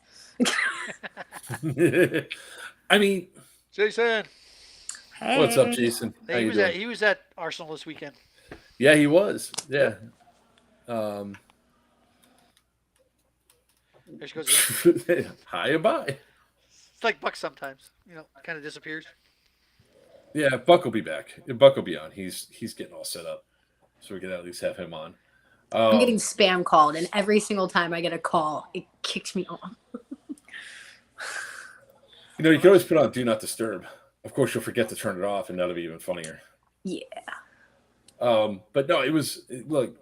I mean, Jason. Hey. What's up, Jason? Hey, he was at Arsenal this weekend. Yeah, he was. Yeah. There she goes again. Hi and bye. It's like Buck sometimes, kind of disappears. Yeah, Buck will be back. Buck will be on. He's getting all set up, so we can at least have him on. I'm getting spam called, and every single time I get a call, it kicks me off. You can always put on Do Not Disturb. Of course, you'll forget to turn it off, and that'll be even funnier. Yeah. But no, look,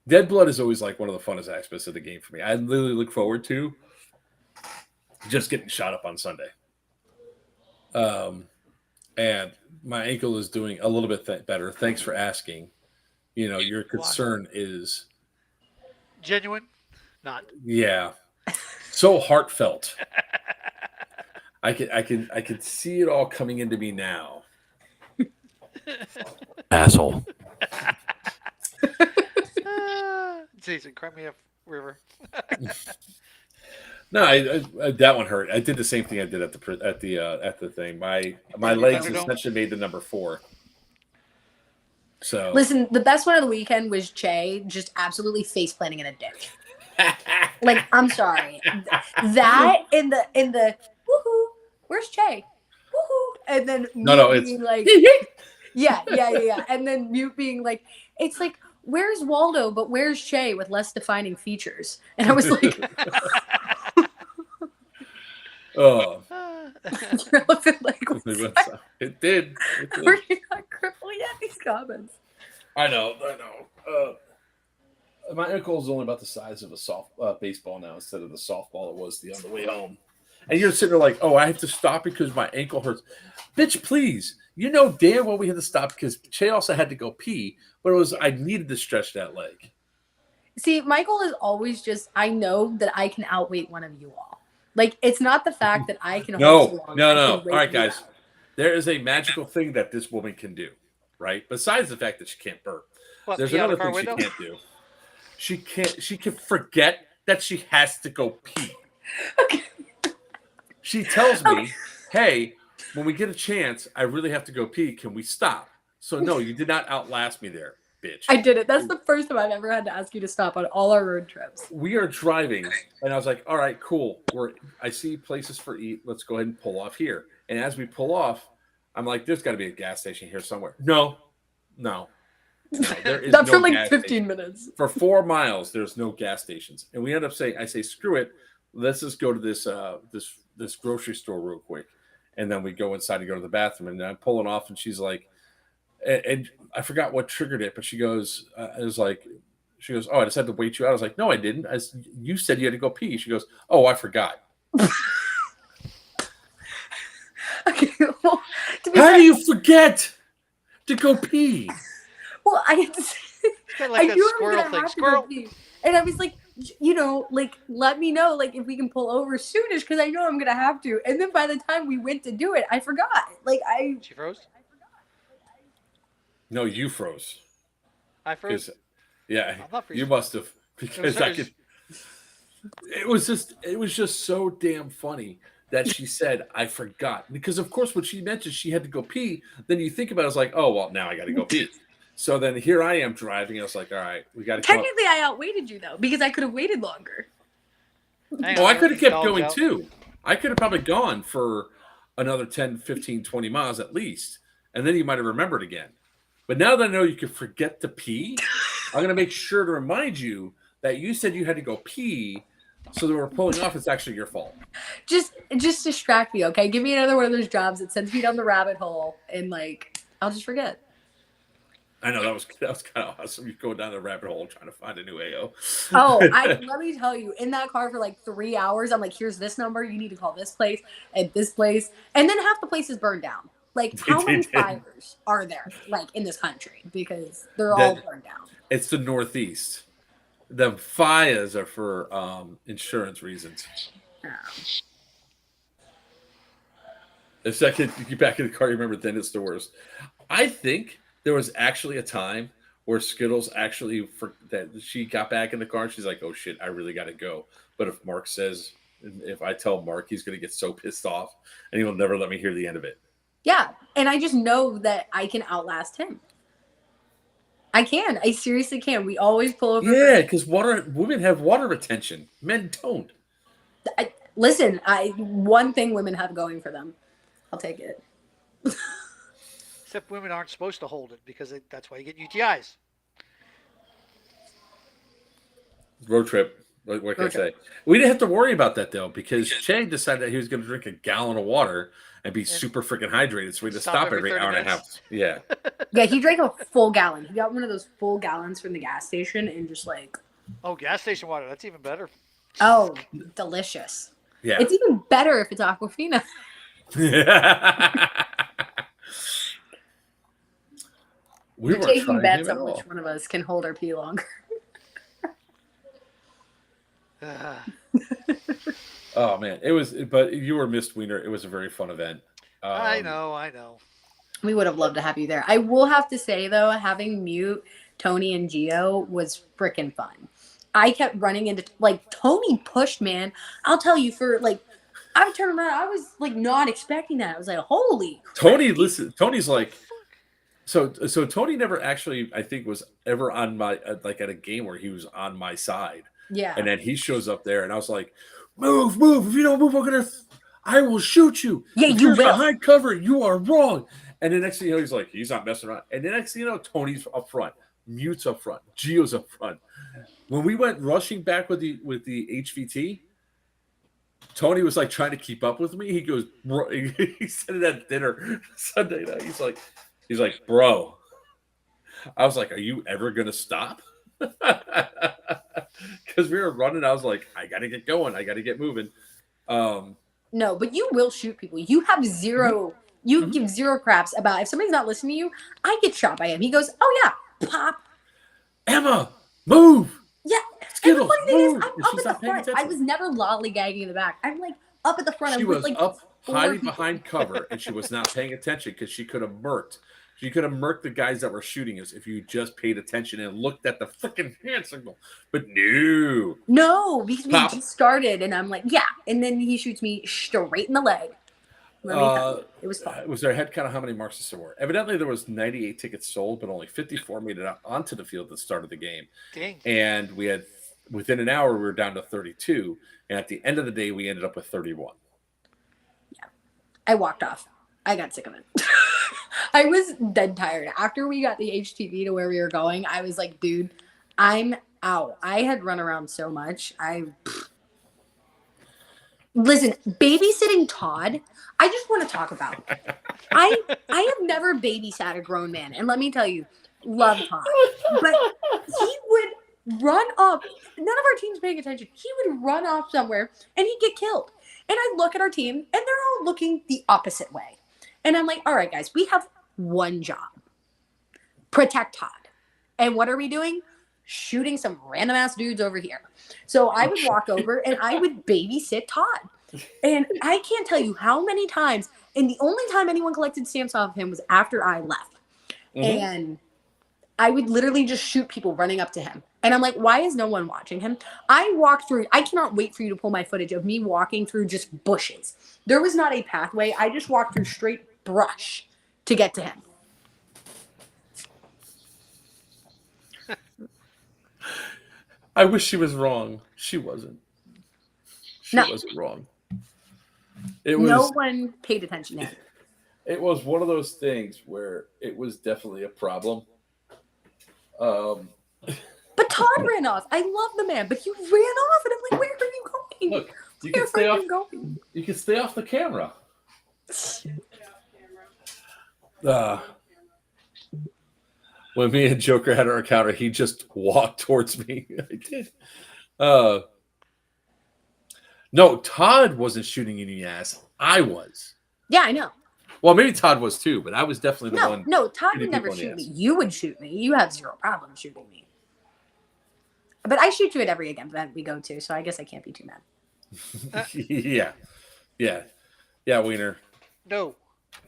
Dead Blood is always like one of the funnest aspects of the game for me. I literally look forward to just getting shot up on Sunday. And my ankle is doing a little bit better. Thanks for asking. Your concern is genuine, not. Yeah, so heartfelt. I can see it all coming into me now. Asshole. Jason, cry me up, River. No, I that one hurt. I did the same thing I did at the thing. My legs essentially made the number 4. So listen, the best one of the weekend was Che just absolutely face planting in a ditch. Like, I'm sorry, that in the woohoo, where's Che? Woohoo, and then no, it's like yeah, and then Mute being like, it's like, where's Waldo, but where's Che with less defining features? And I was like. Oh, it did. We're not crippling at these comments. I know. My ankle is only about the size of a soft baseball now instead of the softball it was on the way home. And you're sitting there like, oh, I have to stop because my ankle hurts. Bitch, please. Damn well we had to stop because Che also had to go pee, but I needed to stretch that leg. See, my goal is always just I know that I can outweight one of you all. Like it's not the fact that I can hold so No, long. no, I no. can All wake right, you guys. up. There is a magical thing that this woman can do, right? Besides the fact that she can't burp, What, there's pee out a another car thing window? she can't do. She can't. She can forget that she has to go pee. Okay. She tells me, "Hey, when we get a chance, I really have to go pee. Can we stop?" So no, you did not outlast me there, bitch. I did it. That's the first time I've ever had to ask you to stop on all our road trips. We are driving, and I was like, "All right, cool. I see places for eat. Let's go ahead and pull off here." And as we pull off, I'm like, "There's got to be a gas station here somewhere." No, there is That's no for like gas 15 station. minutes. For 4 miles, there's no gas stations, and we end up saying, "I say, screw it. Let's just go to this grocery store real quick." And then we go inside to go to the bathroom, and I'm pulling off, and she's like, and I forgot what triggered it, but she goes, it was like, she goes, "Oh, I just had to wait you out." I was like, "No, I didn't. You said you had to go pee." She goes, "Oh, I forgot." Okay. Well, to be How fair, do you forget to go pee? well, I had to say, Kinda like I that knew I was squirrel gonna thing. have Squirrel. to go pee, and I was like, like let me know, like if we can pull over soonish, because I know I'm gonna have to. And then by the time we went to do it, I forgot. Like She froze? No, you froze. I froze? Yeah, I'm not you freezing. must have, because I hers. could. It was just so damn funny that she said, "I forgot," because of course when she mentioned she had to go pee, then you think about it, it's like, "Oh well, now I got to go pee." So then here I am driving. I was like, "All right, we got to come up." technically, I outweighted you though because I could have waited longer. Hang Oh, on, I could have kept dog's going out. too. I could have probably gone for another 10, 15, 20 miles at least. And then you might have remembered again. But now that I know you can forget to pee, I'm going to make sure to remind you that you said you had to go pee. So that we're pulling off, it's actually your fault. Just distract me, okay? Give me another one of those jobs that sends me down the rabbit hole, and like I'll just forget. I know that was kind of awesome. You go down the rabbit hole trying to find a new AO. Oh, let me tell you, in that car for like 3 hours, I'm like, here's this number, you need to call this place and this place. And then half the place is burned down. Like, how They many did. fires are there, like, in this country? Because they're all burned down. It's the Northeast. The fires are for insurance reasons. The second you get back in the car, you remember, then it's the worst. I think there was actually a time where Skittles actually, that she got back in the car and she's like, "Oh shit, I really got to go." But if I tell Mark, he's going to get so pissed off and he will never let me hear the end of it. Yeah, and I just know that I can outlast him. I can. I seriously can. We always pull over. Yeah, because women have water retention. Men don't. Listen, one thing women have going for them. I'll take it. Except women aren't supposed to hold it because that's why you get UTIs. Road trip. What can I say? We didn't have to worry about that though because Che decided that he was going to drink a gallon of water and be super freaking hydrated, so we had to stop every hour and a half. Yeah. Yeah, he drank a full gallon. He got one of those full gallons from the gas station and just like. Oh, gas station water. That's even better. Oh, delicious. Yeah. It's even better if it's Aquafina. We We're were taking trying bets him on at which all. one of us can hold our pee longer. Oh man, it was. But you were missed, Weiner. It was a very fun event. I know. We would have loved to have you there. I will have to say though, having Mute, Tony, and Gio was freaking fun. I kept running into like Tony pushed, man. I'll tell you for like. I would turn around. I was like not expecting that. I was like, "Holy!" Tony, listen. Tony's like, so Tony never actually, I think, was ever on my like at a game where he was on my side. Yeah. And then he shows up there, and I was like, "Move! If you don't move, I will shoot you. Yeah, if you you're will. behind cover, you are wrong." And the next thing you know, he's like, he's not messing around. And the next thing you know, Tony's up front, Mute's up front, Gio's up front. When we went rushing back with the HVT. Tony was like trying to keep up with me. He goes, bro. He said it at dinner Sunday night. He's like, bro. I was like, are you ever gonna stop? Because we were running. I was like, I gotta get going. I gotta get moving. No, but you will shoot people. You have zero. You give zero craps about if somebody's not listening to you. I get shot by him. He goes, "Oh yeah, pop." Emma, move. Yeah, thing is, Woo! I'm And up she's at not the paying front. I attention. was never lollygagging in the back. I'm like up at the front. She I'm with was like up 4 hiding people. behind cover, and she was not paying attention because she could have murked. She could have murked the guys that were shooting us if you just paid attention and looked at the freaking hand signal. But no. No, because we Pop. just started, and I'm like, yeah. And then he shoots me straight in the leg. Let me tell you, it was fun. Was there head count of how many Marxists there were? Evidently, there was 98 tickets sold, but only 54 made it onto the field at the start of the game. Dang. And we had, within an hour, we were down to 32. And at the end of the day, we ended up with 31. Yeah. I walked off. I got sick of it. I was dead tired. After we got the HTV to where we were going, I was like, dude, I'm out. I had run around so much. Listen, babysitting Todd, I just want to talk about. I have never babysat a grown man, and let me tell you, love Todd. But he would run up. None of our team's paying attention. He would run off somewhere, and he'd get killed. And I look at our team, and they're all looking the opposite way. And I'm like, all right, guys, we have one job. Protect Todd. And what are we doing? Shooting some random ass dudes over here. So I would walk over and I would babysit Todd. And I can't tell you how many times, and the only time anyone collected stamps off of him was after I left. And I would literally just shoot people running up to him. And I'm like, why is no one watching him? I walked through, I cannot wait for you to pull my footage of me walking through just bushes. There was not a pathway. I just walked through straight brush to get to him. I wish she was wrong. She wasn't. She No. wasn't wrong. It was. No one paid attention to him. It was one of those things where it was definitely a problem. But Todd ran off. I love the man, but he ran off, and I'm like, where are you going? Look, you Where can stay are off. you going? You can stay off the camera. When me and Joker had our encounter, he just walked towards me. I did. No, Todd wasn't shooting you in the ass. I was. Yeah, I know. Well, maybe Todd was too, but I was definitely the one. No, Todd shooting would never people in the shoot me. ass. You would shoot me. You have zero problem shooting me. But I shoot you at every event we go to, so I guess I can't be too mad. Yeah, Weiner. No.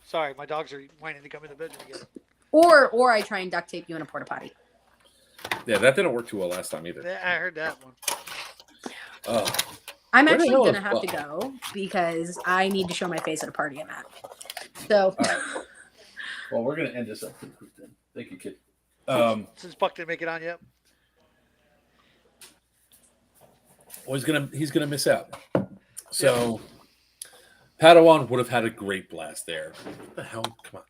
Sorry, my dogs are whining to come in the bedroom again. Or I try and duct tape you in a porta potty. Yeah, that didn't work too well last time either. Yeah, I heard that one. I'm Where the actually hell going to is have to Buck? go because I need to show my face at a party I'm at. So, All right. Well, we're going to end this up pretty quick then. Thank you, kid. Since Buck didn't make it on yet. Well, he's gonna miss out. So, Padawan would have had a great blast there. What the hell? Come on.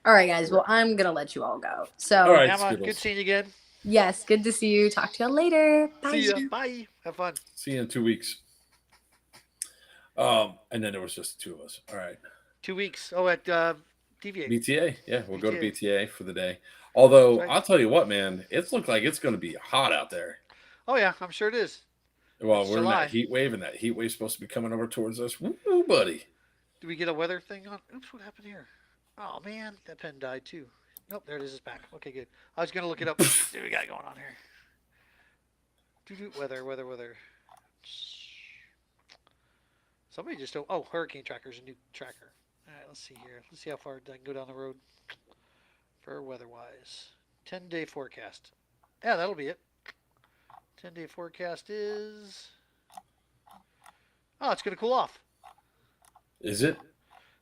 all right, guys. Well, I'm going to let you all go. So, All right, Emma, Skittles. good seeing you again. yes, good to see you. Talk to you later. Bye. See ya. Bye. Have fun. See you in 2 weeks. And then there was just the two of us. All right. 2 weeks. Oh, at TVA. BTA. Yeah, we'll go to BTA. BTA for the day. Although, Right. I'll tell you what, man, it's looked like it's going to be hot out there. Oh, yeah, I'm sure it is. Well, It's we're in July. that heat wave, and that heat wave's supposed to be coming over towards us. Woo, buddy. Do we get a weather thing on? Oops, what happened here? Oh, man, that pen died too. Nope, there it is. It's back. Okay, good. I was going to look it up. See what we got going on here. Weather. Somebody just... Oh, hurricane tracker's a new tracker. All right, let's see here. Let's see how far I can go down the road for weather-wise. 10-day forecast. Yeah, that'll be it. 10-day forecast is... Oh, it's going to cool off. Is it?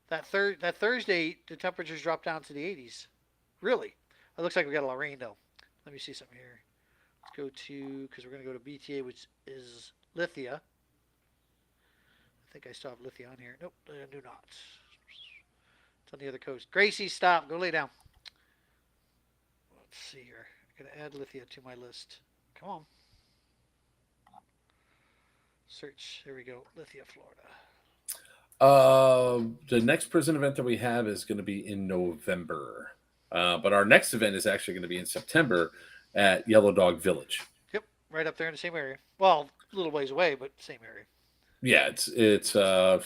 That Thursday, the temperatures dropped down to the 80s. Really? It looks like we got a lot of rain, though. Let me see something here. Let's go to... Because we're going to go to BTA, which is Lithia. I think I still have Lithia on here. Nope, I do not. It's on the other coast. Gracie, stop. Go lay down. Let's see here. I'm going to add Lithia to my list. Come on. Search. There we go. Lithia, Florida. The next prison event that we have is going to be in November. But our next event is actually going to be in September at Yellow Dog Village. Yep, right up there in the same area. Well, a little ways away, but same area. Yeah, it's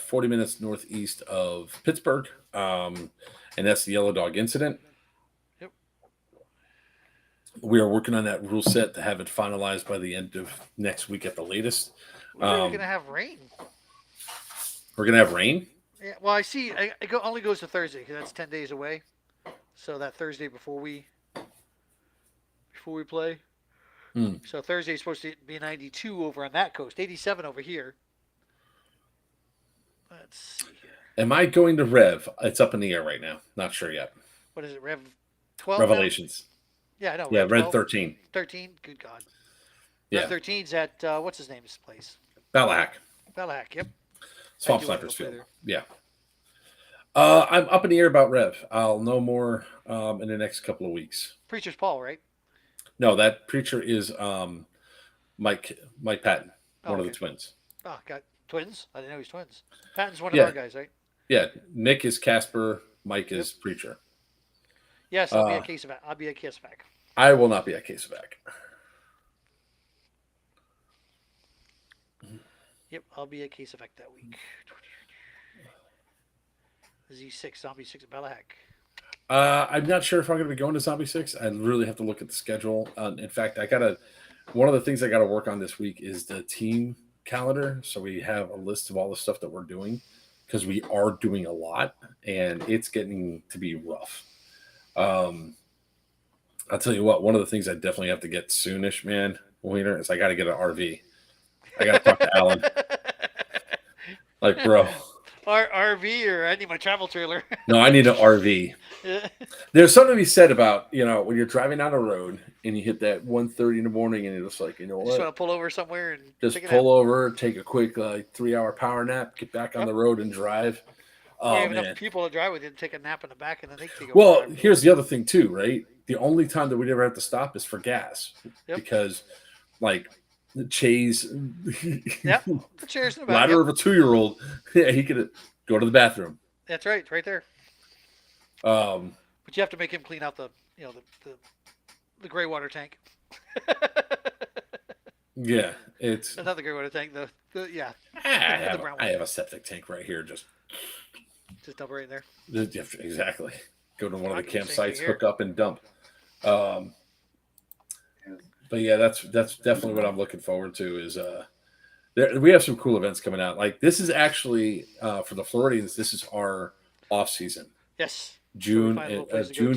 40 minutes northeast of Pittsburgh, and that's the Yellow Dog incident. Yep. We are working on that rule set to have it finalized by the end of next week at the latest. We were going to have rain. We're gonna have rain. Yeah, well, I see. Only goes to Thursday because that's 10 days away. So that Thursday before we play. So Thursday is supposed to be 92 over on that coast, 87 over here. Let's see here. Am I going to Rev? It's up in the air right now. Not sure yet. What is it, Rev 12? Revelations. Now? Yeah, I know. Yeah, Rev Red 12. 13. 13? Good God. Yeah. Rev 13's at, what's his name's place? Balahak. Balahak, yep. Swamp Snipers Field. Yeah. I'm up in the air about Rev. I'll know more in the next couple of weeks. Preacher's Paul, right? No, that preacher is Mike Patton, one of the okay. twins. Oh, got twins? I didn't know he's twins. Patton's one of Yeah. our guys, right? Yeah, Nick is Casper. Mike is preacher. Yes, I'll be at Casevac. I'll be at Casevac. I will not be at Casevac. Yep, I'll be at Casevac that week. Z6, Zombie 6 at Balahak. I'm not sure if I'm going to be going to Zombie 6. I really have to look at the schedule. In fact, one of the things I got to work on this week is the team calendar. So we have a list of all the stuff that we're doing because we are doing a lot and it's getting to be rough. I'll tell you what, one of the things I definitely have to get soonish, man, Weiner, is I got to get an RV. I got to talk to Alan. Like, bro. RV, or I need my travel trailer. No, I need an RV. There's something to be said about, when you're driving down a road and you hit that 1:30 in the morning and you're just like, you know what? Just want to pull over somewhere and just pull over, take a quick 3-hour power nap, get back on the road and drive. Oh, you have man. enough people to drive with you and take a nap in the back and then they take over. Well, here's the other thing too, right? The only time that we'd ever have to stop is for gas because, the Chase, the chairs in the back. ladder of a 2-year-old, he could go to the bathroom. That's right, right there. But you have to make him clean out the gray water tank. Yeah, it's not the gray water tank. The I have a septic tank right here. Just dump right in there. Exactly. Go to one of the I'll do the same campsites, thing hook up, and dump. But yeah, that's definitely what I'm looking forward to. Is we have some cool events coming out. Like this is actually for the Floridians. This is our off season. Yes. June,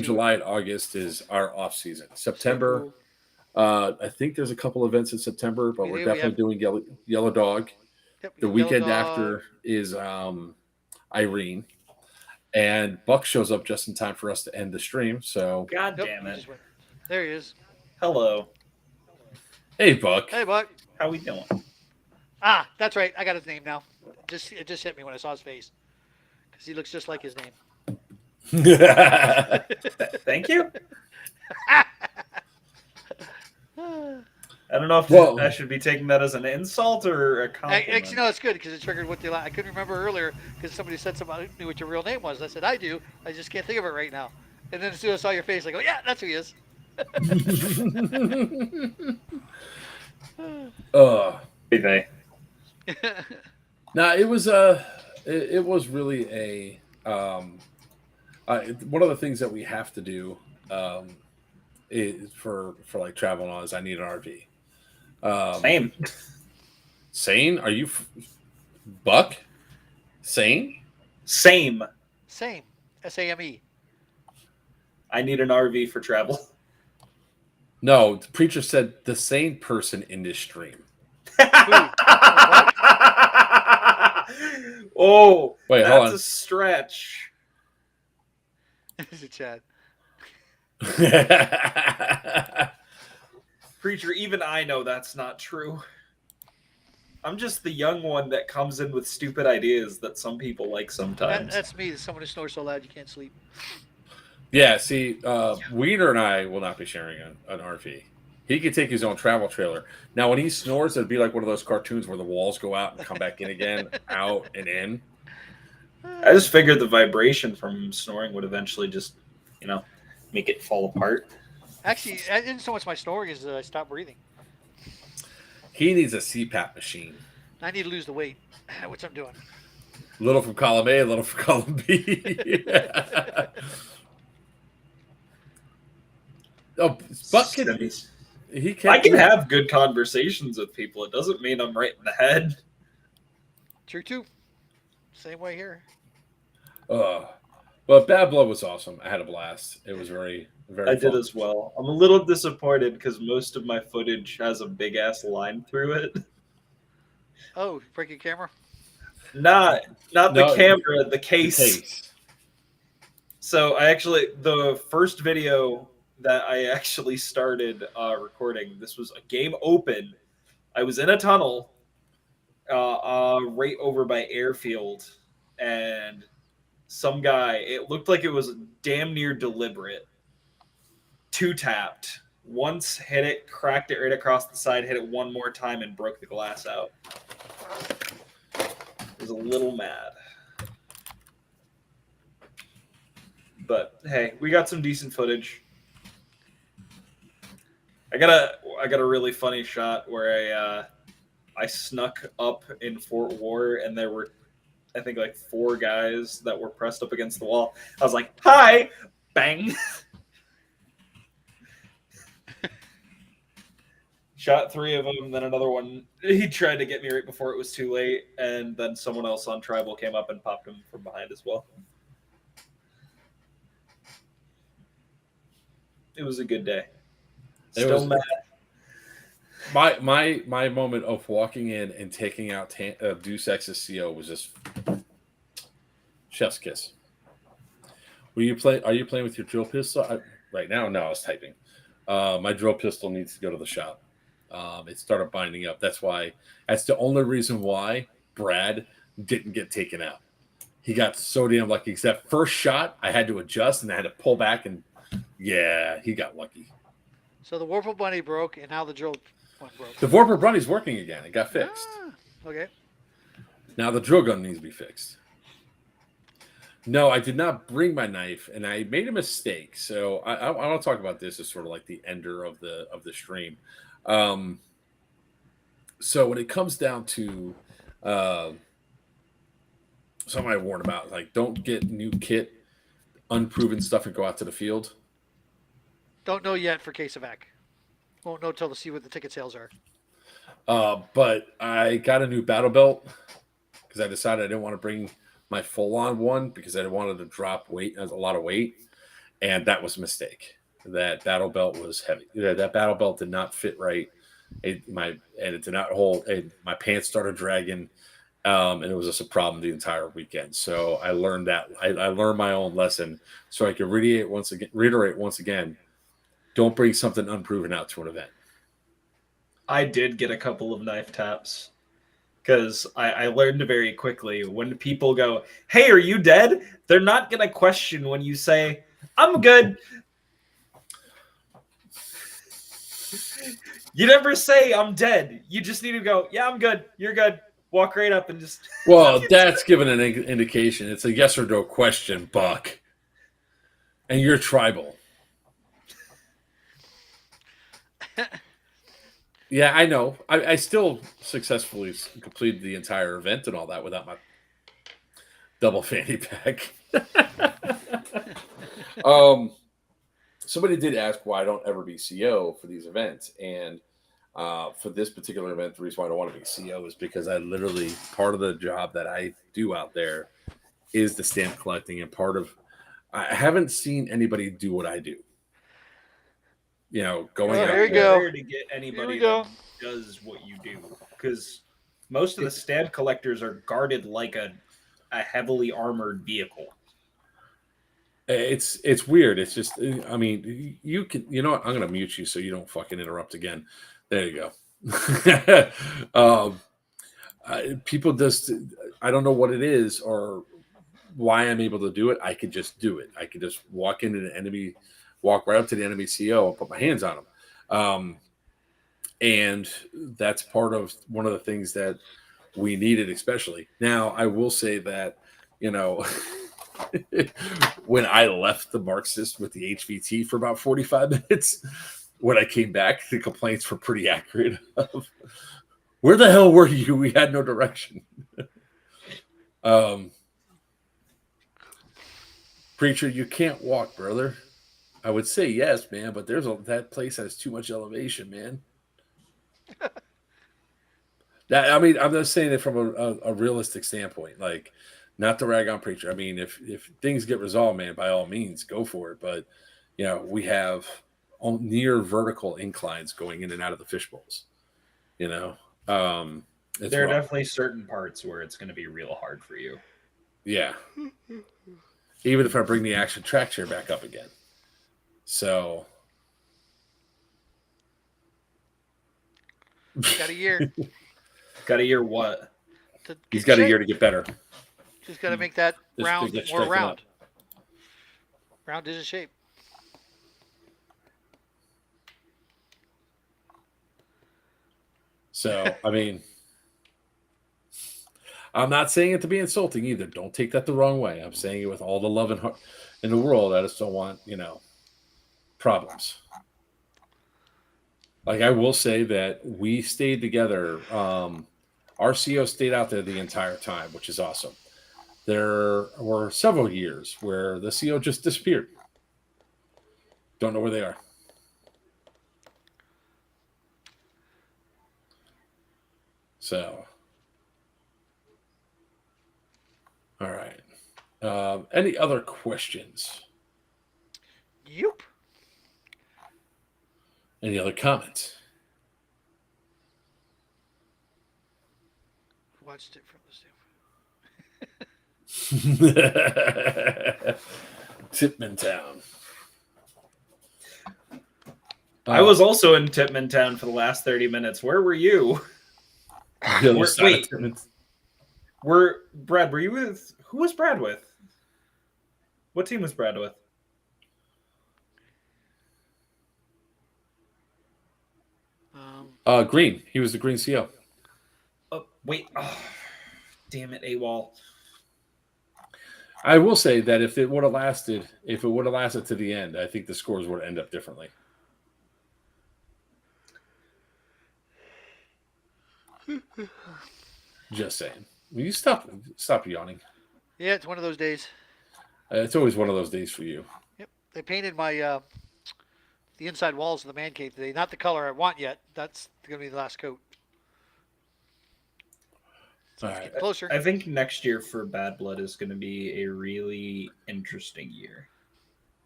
July, and August is our off season. September, I think there's a couple events in September, but we're definitely doing Yellow Dog. Yep, the weekend after is Irene, and Buck shows up just in time for us to end the stream. So God damn it! There he is. Hello. Hey, Buck. Hey, Buck. How we doing? Ah, that's right. I got his name now. It just hit me when I saw his face because he looks just like his name. Thank you. I don't know if I should be taking that as an insult or a compliment. Actually, no, it's good because it triggered what I couldn't remember earlier because somebody said somebody knew what your real name was. I said, I do. I just can't think of it right now. And then as soon as I saw your face, I go, yeah, that's who he is. No, it was really a one of the things that we have to do is for like traveling on is I need an RV. Sane? Are you Buck? Same. Same. SAME. I need an RV for travel. No, the preacher said the sane person in this stream. Oh, wait, that's hold on. A stretch. Is it Chad? Preacher, even I know that's not true. I'm just the young one that comes in with stupid ideas that some people like sometimes. That's me. Someone who snores so loud you can't sleep. Yeah, see, Weiner and I will not be sharing an RV. He can take his own travel trailer. Now, when he snores, it'd be like one of those cartoons where the walls go out and come back in again, out and in. I just figured the vibration from snoring would eventually just, make it fall apart. Actually, I didn't so much my snoring as I stopped breathing. He needs a CPAP machine. I need to lose the weight, which I'm doing. Little from column A, little from column B. Oh, Buck can. Semis. He can. I can have good conversations with people. It doesn't mean I'm right in the head. True too. Same way here. But Bad Blood was awesome. I had a blast. It was very, very I did fun. as well. I'm a little disappointed because most of my footage has a big ass line through it. Oh, break your camera. Not the No, camera, the The case. case. So the first video that I actually started recording, this was a game open. I was in a tunnel right over by airfield, and some guy, it looked like it was damn near deliberate, two-tapped. Once hit it, cracked it right across the side, hit it one more time, and broke the glass out. I was a little mad. But hey, we got some decent footage. I got a really funny shot where I snuck up in Fort War, and there were, I think, like 4 guys that were pressed up against the wall. I was like, "Hi!" Bang. Shot 3 of them, then another one. He tried to get me right before it was too late, and then someone else on Tribal came up and popped him from behind as well. It was a good day. Still mad. My moment of walking in and taking out Deus Ex's CO was just chef's kiss. Are you playing with your drill pistol right now? No, I was typing. My drill pistol needs to go to the shop. It started binding up. That's the only reason why Brad didn't get taken out. He got so damn lucky. Because that first shot, I had to adjust and I had to pull back, and yeah, he got lucky. So the Warple Bunny broke, and now the drill one broke. The Vorpal Bunny's working again. It got fixed. Okay. Now the drill gun needs to be fixed. No, I did not bring my knife, and I made a mistake. So I want to talk about this as sort of like the ender of the stream. So when it comes down to something I warned about, like don't get new kit, unproven stuff, and go out to the field. Don't know yet for Casevac. Won't know till to see what the ticket sales are. But I got a new battle belt because I decided I didn't want to bring my full-on one because I wanted to drop weight, a lot of weight, and that was a mistake. That battle belt was heavy. That battle belt did not fit right. It did not hold. My pants started dragging, and it was just a problem the entire weekend. So I learned that. I learned my own lesson, so I could reiterate once again. Don't bring something unproven out to an event. I did get a couple of knife taps because I learned very quickly when people go, "Hey, are you dead?" They're not going to question when you say, "I'm good." You never say, "I'm dead." You just need to go, "Yeah, I'm good. You're good." Walk right up and just. Well, that's given an indication. It's a yes or no question, Buck. And you're tribal. Yeah, I know. I still successfully completed the entire event and all that without my double fanny pack. Somebody did ask why I don't ever be CO for these events. And for this particular event, the reason why I don't want to be CO is because I literally, part of the job that I do out there is the stamp collecting. And I haven't seen anybody do what I do. You know, going out there you there. go. To get anybody Here we that does what you do, because most of the stamp collectors are guarded like a heavily armored vehicle. It's weird. It's just, I mean, you can, you know what? I'm going to mute you so you don't fucking interrupt again. There you go. People just, I don't know what it is or why I'm able to do it. I could just do it. I could just walk into the enemy, walk right up to the enemy CO and put my hands on them. And that's part of one of the things that we needed, especially. Now, I will say that, you know, when I left the Marxist with the HVT for about 45 minutes, when I came back, the complaints were pretty accurate of, where the hell were you? We had no direction. Preacher, you can't walk, brother. I would say yes, man, but that place has too much elevation, man. I mean, I'm just saying it from a realistic standpoint, like not to rag on preacher. I mean, if things get resolved, man, by all means, go for it. But we have near vertical inclines going in and out of the fish bowls. It's There are rough. definitely certain parts where it's going to be real hard for you. Yeah. Even if I bring the action track chair back up again. So. Got a year. Got a year what? He's got a year to get better. Just got to make that Just round get more strengthened round. up. Round is a shape. So, I mean, I'm not saying it to be insulting either. Don't take that the wrong way. I'm saying it with all the love and heart in the world. I just don't want, problems. Like, I will say that we stayed together. Our CO stayed out there the entire time, which is awesome. There were several years where the CO just disappeared. Don't know where they are. So, all right. Any other questions? Yep. Any other comments? Watched it from the standpoint. Tipman Town. I was also in Tipman Town for the last 30 minutes. Where were you? Wait. Brad, were you with... Who was Brad with? What team was Brad with? Green. He was the Green CO. Wait. Oh, damn it, AWOL. I will say that if it would have lasted to the end, I think the scores would end up differently. Just saying. Will you stop yawning? Yeah, it's one of those days. It's always one of those days for you. Yep. They painted my the inside walls of the man cave today. Not the color I want yet. That's going to be the last coat. All right. Closer. I think next year for Bad Blood is going to be a really interesting year.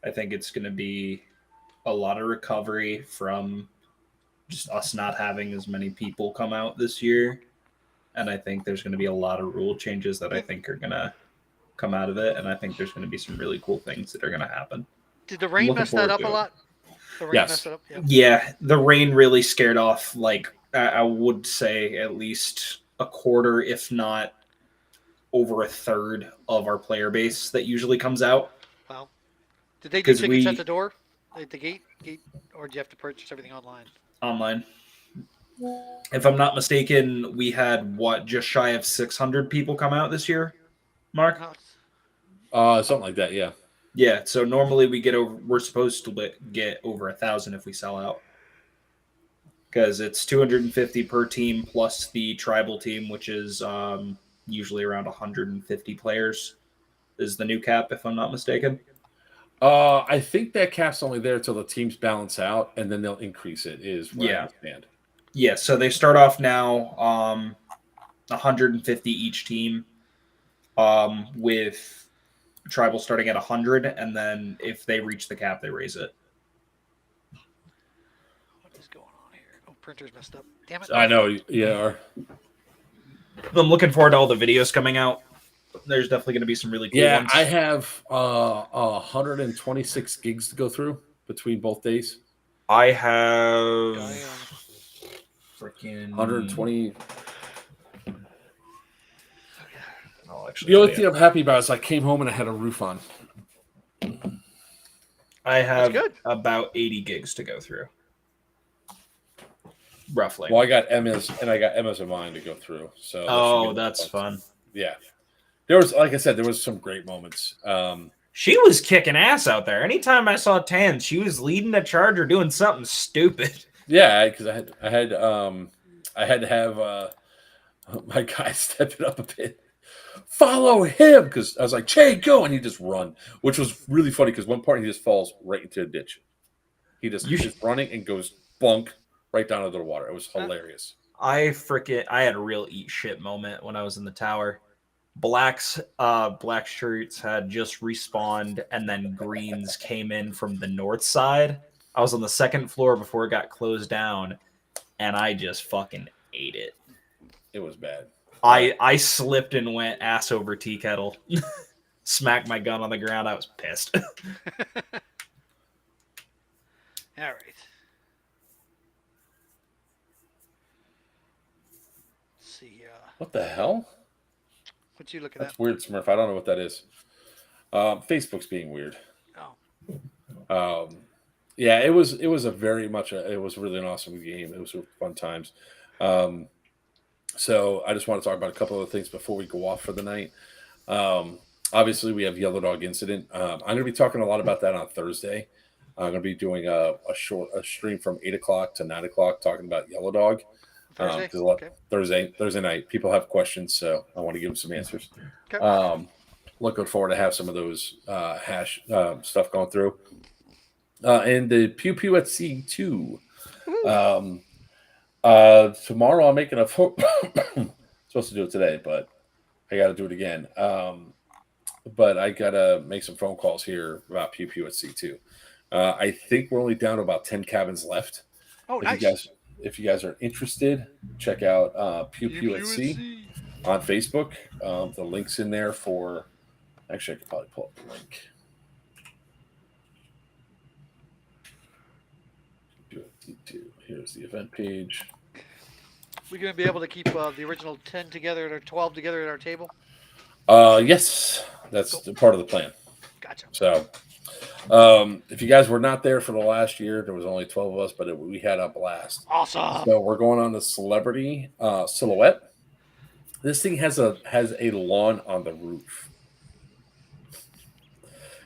I think it's going to be a lot of recovery from just us not having as many people come out this year. And I think there's going to be a lot of rule changes that I think are going to come out of it. And I think there's going to be some really cool things that are going to happen. Did the rain mess that up a lot? The rain Yes. messed it up? Yeah, the rain really scared off, like, I would say at least a quarter, if not over a third of our player base that usually comes out. Wow. Did they do tickets at the door? At the gate? Or did you have to purchase everything online? Online. If I'm not mistaken, we had, just shy of 600 people come out this year, Mark? Something like that, yeah. Yeah, so normally we're supposed to get over 1,000 if we sell out. Because it's 250 per team plus the tribal team, which is usually around 150 players, is the new cap, if I'm not mistaken. I think that cap's only there until the teams balance out, and then they'll increase it, is where I understand. Yeah, so they start off now 150 each team, with tribal starting at 100, and then if they reach the cap, they raise it. What is going on here? Oh, printer's messed up. Damn it. I know, yeah. I'm looking forward to all the videos coming out. There's definitely going to be some really cool ones. I have 126 gigs to go through between both days. I have freaking 120. Actually, The only thing I'm happy about is I came home and I had a roof on. I have about 80 gigs to go through. Roughly. Well, I got Emma's of mine to go through. So that's fun. Yeah. There was, like I said, there was some great moments. She was kicking ass out there. Anytime I saw Tan, she was leading the charge or doing something stupid. Yeah, because I had to have my guy step it up a bit. follow him, because I was like, Che, go, and he just run, which was really funny because one part he just falls right into a ditch. He just is running and goes bunk right down into the water. It was hilarious. I had a real eat shit moment when I was in the tower. Black shirts had just respawned, and then greens came in from the north side. I was on the second floor before it got closed down, and I just fucking ate it. It was bad. I slipped and went ass over tea kettle. Smacked my gun on the ground. I was pissed. All right. Let's see. What the hell? What you looking That's at? weird, Smurf. I don't know what that is. Facebook's being weird. Oh. Yeah, it was really an awesome game. It was fun times. So I just want to talk about a couple of things before we go off for the night. Obviously, we have Yellow Dog Incident. I'm going to be talking a lot about that on Thursday. I'm going to be doing a stream from 8 o'clock to 9 o'clock talking about Yellow Dog. Thursday night. People have questions, so I want to give them some answers. Okay. Looking forward to have some of those hash stuff going through. And the Pew Pew at C2. Tomorrow I'm making supposed to do it today, but I got to do it again. But I got to make some phone calls here about Pew Pew at C2. I think we're only down to about 10 cabins left. Oh, nice. If you guys are interested, check out Pew Pew at C on Facebook. The link's in there for. Actually, I could probably pull up the link. Here's the event page. We're going to be able to keep the original 10 together or 12 together at our table? Yes, that's part of the plan. Gotcha. So, if you guys were not there for the last year, there was only 12 of us, but we had a blast. Awesome. So we're going on the celebrity silhouette. This thing has a lawn on the roof.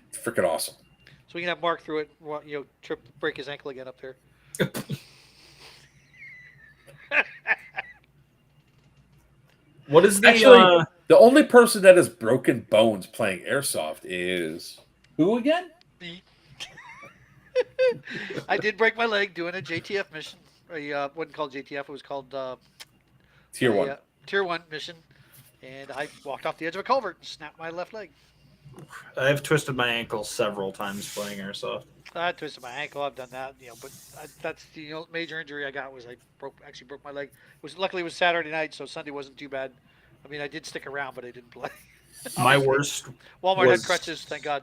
It's freaking awesome. So we can have Mark through it. Break his ankle again up there. What is the Actually, the only person that has broken bones playing airsoft is who again? Me. I did break my leg doing a JTF mission. Wasn't called JTF. It was called Tier 1. Tier 1 mission. And I walked off the edge of a culvert and snapped my left leg. I've twisted my ankle several times playing airsoft. I twisted my ankle. I've done that, but that's the major injury I got was I broke my leg. Luckily it was Saturday night, so Sunday wasn't too bad. I mean, I did stick around, but I didn't play. My worst. Walmart had crutches, thank God.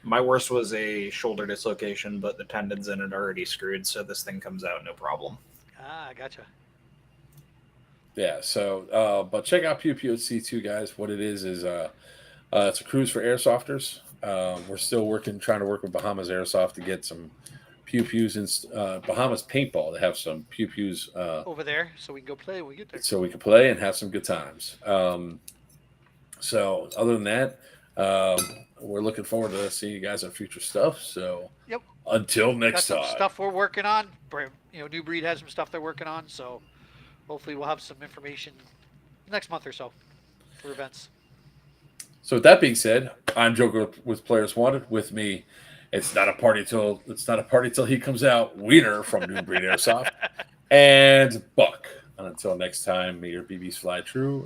My worst was a shoulder dislocation, but the tendons in it are already screwed, so this thing comes out no problem. Ah, gotcha. Yeah. So, but check out Pew Pew at C2, guys. What it is it's a cruise for airsofters. We're still trying to work with Bahamas Airsoft to get some Pew Pews and Bahamas Paintball to have some Pew Pews over there, so we can go play when we get there. So we can play and have some good times. So other than that, we're looking forward to seeing you guys on future stuff. So yep. Until next Got time. some stuff we're working on. New Breed has some stuff they're working on. So hopefully we'll have some information next month or so for events. So with that being said, I'm Joker with Players Wanted. With me, it's not a party till he comes out. Weiner from New Breed Airsoft and Buck. And until next time, may your BBs fly true.